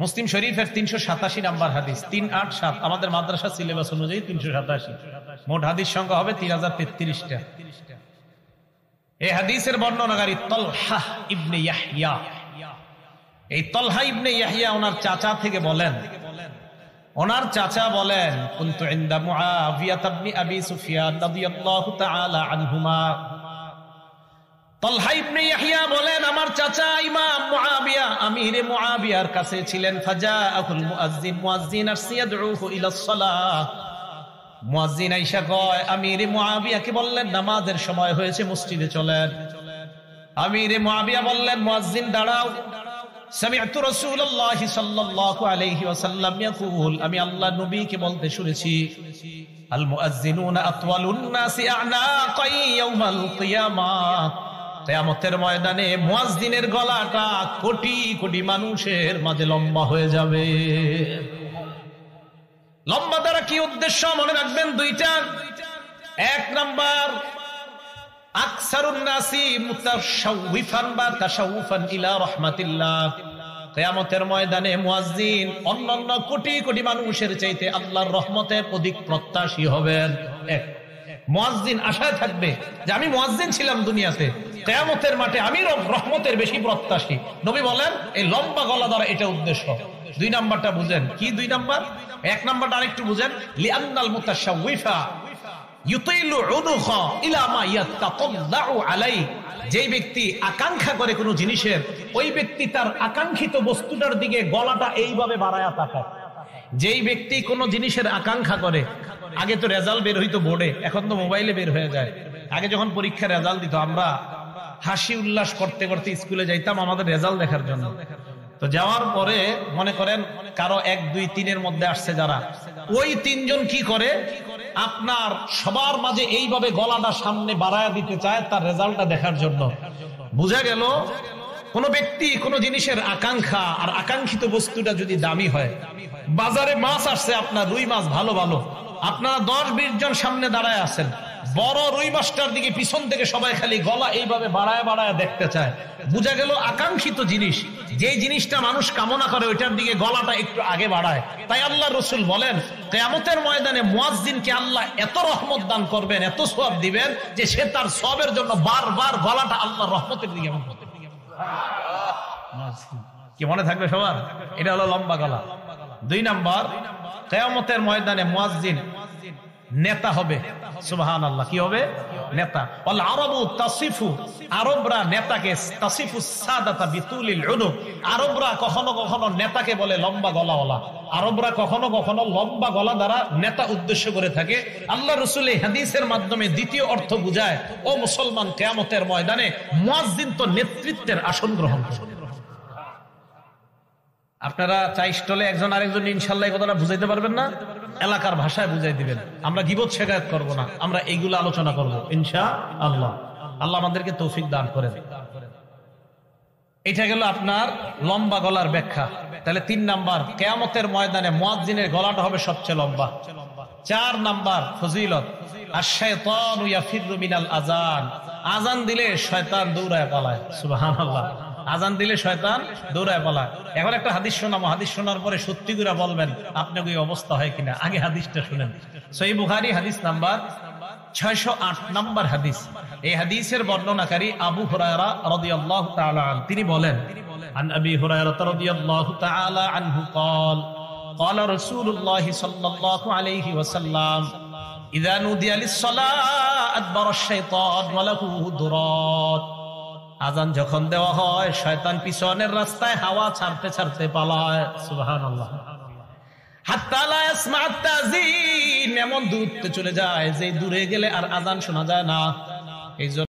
মুসলিম শরীফের 387 নাম্বার হাদিস, 387, আমাদের মাদ্রাসা সিলেবাস অনুযায়ী 387, মোট হাদিস সংখ্যা হবে 3033টা। এই হাদিসের বর্ণনাকারী তালহা ইবনে ইয়াহইয়া। এই তালহা ইবনে ইয়াহইয়া ওনার চাচা থেকে বলেন, ওনার চাচা বলেন, কুনতু ইনদা মুআবিয়া ইবনে আবি সুফিয়ান রাদিয়াল্লাহু তাআলা আনহুমা। তালহা ইবনে ইয়াহইয়া বলেন, আমার চাচা ইমাম মুআবিয়া আমিরে মুআবিয়ার কাছে ছিলেন। ফাজাআহুল মুয়াজ্জিন, মুয়াজ্জিন আসছে ইয়াদউহু ইলাস সালাহ। মুয়াজ্জিন আইসা কয়, আমিরে মুআবিয়াকে বললেন নামাজের সময় হয়েছে, মসজিদে চলেন। আমিরে মুআবিয়া বললেন, মুয়াজ্জিন দাঁড়াও। সামি'তু রাসূলুল্লাহি সাল্লাল্লাহু আলাইহি ওয়াসাল্লাম ইয়াকুল, আমি আল্লাহর নবীকে বলতে শুনেছি, আল মুয়াজ্জিনুনা আতওয়ালুন নাসি আ'নাকান ইয়াউমাল কিয়ামাহ। কিয়ামতের ময়দানে মুয়াজ্জিনের গলাটা কোটি কোটি মানুষের মাঝে লম্বা হয়ে যাবে। লম্বা দ্বারা কি উদ্দেশ্য মনে রাখবেন? 2টা। 1 নাম্বার, আকসারুন নাসি মুতাশাউফান বা তাশাউফান ইলা রাহমাতিল্লাহ। কিয়ামতের ময়দানে মুয়াজ্জিন অন্যান্য কোটি কোটি মানুষের চাইতে আল্লাহর রহমতের অধিক প্রত্যাশী হবেন। মুয়াজ্জিন আশায় থাকবে যে আমি মুয়াজ্জিন ছিলাম দুনিয়াতে, কিয়ামতের মাঠে আমি রহমতের বেশি প্রত্যাশী। নবী বলেন এই লম্বা গলা দ্বারা এটা উদ্দেশ্য। 2 নাম্বারটা বুঝেন। কি 2 নাম্বার? 1 নাম্বারটা আরেকটু বুঝেন। লিআন্নাল মুতাশাউফা ইউতিলু উনুখা ইলা মা ইয়াতাতাল্লাউ আলাইহি। যেই ব্যক্তি আকাঙ্ক্ষা করে কোনো জিনিসের, ওই ব্যক্তি তার আকাঙ্ক্ষিত বস্তুটার দিকে গলাটা এইভাবে বাড়ায়া তাকায়। যেই ব্যক্তি কোনো জিনিসের আকাঙ্ক্ষা করে, আগে তো রেজাল্ট বের হইতো বোর্ডে, এখন তো মোবাইলে বের হয়ে যায়। আগে যখন পরীক্ষার রেজাল্ট দিত, আমরা হাসি উল্লাস করতে করতে স্কুলে যাইতাম আমাদের রেজাল্ট দেখার জন্য। তো যাওয়ার পরে মনে করেন কারো 1, 2, 3-এর মধ্যে আসছে যারা, ওই 3 জন কি করে, আপনার সবার মাঝে এইভাবে গলাটা সামনে বাড়ায়া দিতে চায় তার রেজাল্টটা দেখার জন্য। বুঝা গেল কোন ব্যক্তি কোন জিনিসের আকাঙ্ক্ষা আর আকাঙ্ক্ষিত বস্তুটা যদি দামি হয়, বাজারে মাছ আসছে আপনার রুই মাছ ভালো ভালো, আপনারা 10-20 জন সামনে দাঁড়ায় আছেন, বড় রুই মাছটার দিকে পিছন থেকে সবাই খালি গলা এইভাবে বাড়ায় বাড়ায় দেখতে চায়। বুঝা গেল আকাঙ্ক্ষিত জিনিস, যে জিনিসটা মানুষ কামনা করে ওইটার দিকে গলাটা একটু আগে বাড়ায়। তাই আল্লাহ রসুল বলেন কিয়ামতের ময়দানে মুয়াজ্জিনকে আল্লাহ এত রহমত দান করবেন, এত সওয়াব দিবেন যে সে তার সওয়াবের জন্য বারবার গলাটা আল্লাহর রহমতের দিকে এমন করতে। কি মনে থাকবে সবার? এটা হলো লম্বা গলা। 2 নাম্বার, কিয়ামতের ময়দানে মুয়াজ্জিন নেতা হবে। সুবহানাল্লাহ, কি হবে? নেতা। ওয়াল আরাবু তাসিফু, আরবরা নেতাকে তাসিফু সাদাতা বিতুলিল উনুক। আরবরা কখনো কখনো নেতাকে বলে লম্বা গলাওয়ালা। আরবরা কখনো কখনো লম্বা গলা দ্বারা নেতা উদ্দেশ্য করে থাকে। আল্লাহ রাসূল এই হাদিসের মাধ্যমে দ্বিতীয় অর্থ বুঝায়, ও মুসলমান, কিয়ামতের ময়দানে মুয়াজ্জিন তো নেতৃত্বের আসন গ্রহণ করবে। আপনারা চাই স্টলে একজন আরেকজন ইনশাআল্লাহ এই কথাটা বুঝাইতে পারবেন না? এলাকার ভাষায় বুঝাই দিবেন। আমরা গীবত শিকায়ত করব না, আমরা এইগুলো আলোচনা করব ইনশাআল্লাহ। আল্লাহ আমাদেরকে তৌফিক দান করেন। এটা গেল আপনার লম্বা গলার ব্যাখ্যা। তাহলে 3 নাম্বার, কিয়ামতের ময়দানে মুয়াজ্জিনের গলাটা হবে সবচেয়ে লম্বা। 4 নাম্বার ফজিলত, আশ-শায়তানু ইয়াফিরু মিনাল আযান। আযান দিলে শয়তান দৌড়ায় পালায়। সুবহানাল্লাহ। আজান দিলে শয়তান দৌড়ায় পালায়। এখন একটা হাদিস শোনাবো, হাদিস শোনার পরে সত্যি করে বলবেন আপনাকে এই অবস্থা হয় কিনা। আগে হাদিসটা শুনেন। সহিহ বুখারী হাদিস নাম্বার 608 নম্বর হাদিস। এই হাদিসের বর্ণনাকারী আবু হুরায়রা রাদিয়াল্লাহু তাআলা আনহু, তিনি বলেন, আন আবি হুরায়রা রাদিয়াল্লাহু তাআলা আনহু قال قال رسول الله صلى الله عليه وسلم إذا نودي للصلاة أدبر الشيطان وله درات। আজান যখন দেওয়া হয় শয়তান পিছনের রাস্তায় হাওয়া ছাড়তে ছাড়তে পালায়। সুবহানাল্লাহ। হাত্তা লা ইয়াসমা'ু আত-তাযীন, এমন দূরত্বে চলে যায় যে দূরে গেলে আর আজান শোনা যায় না। এই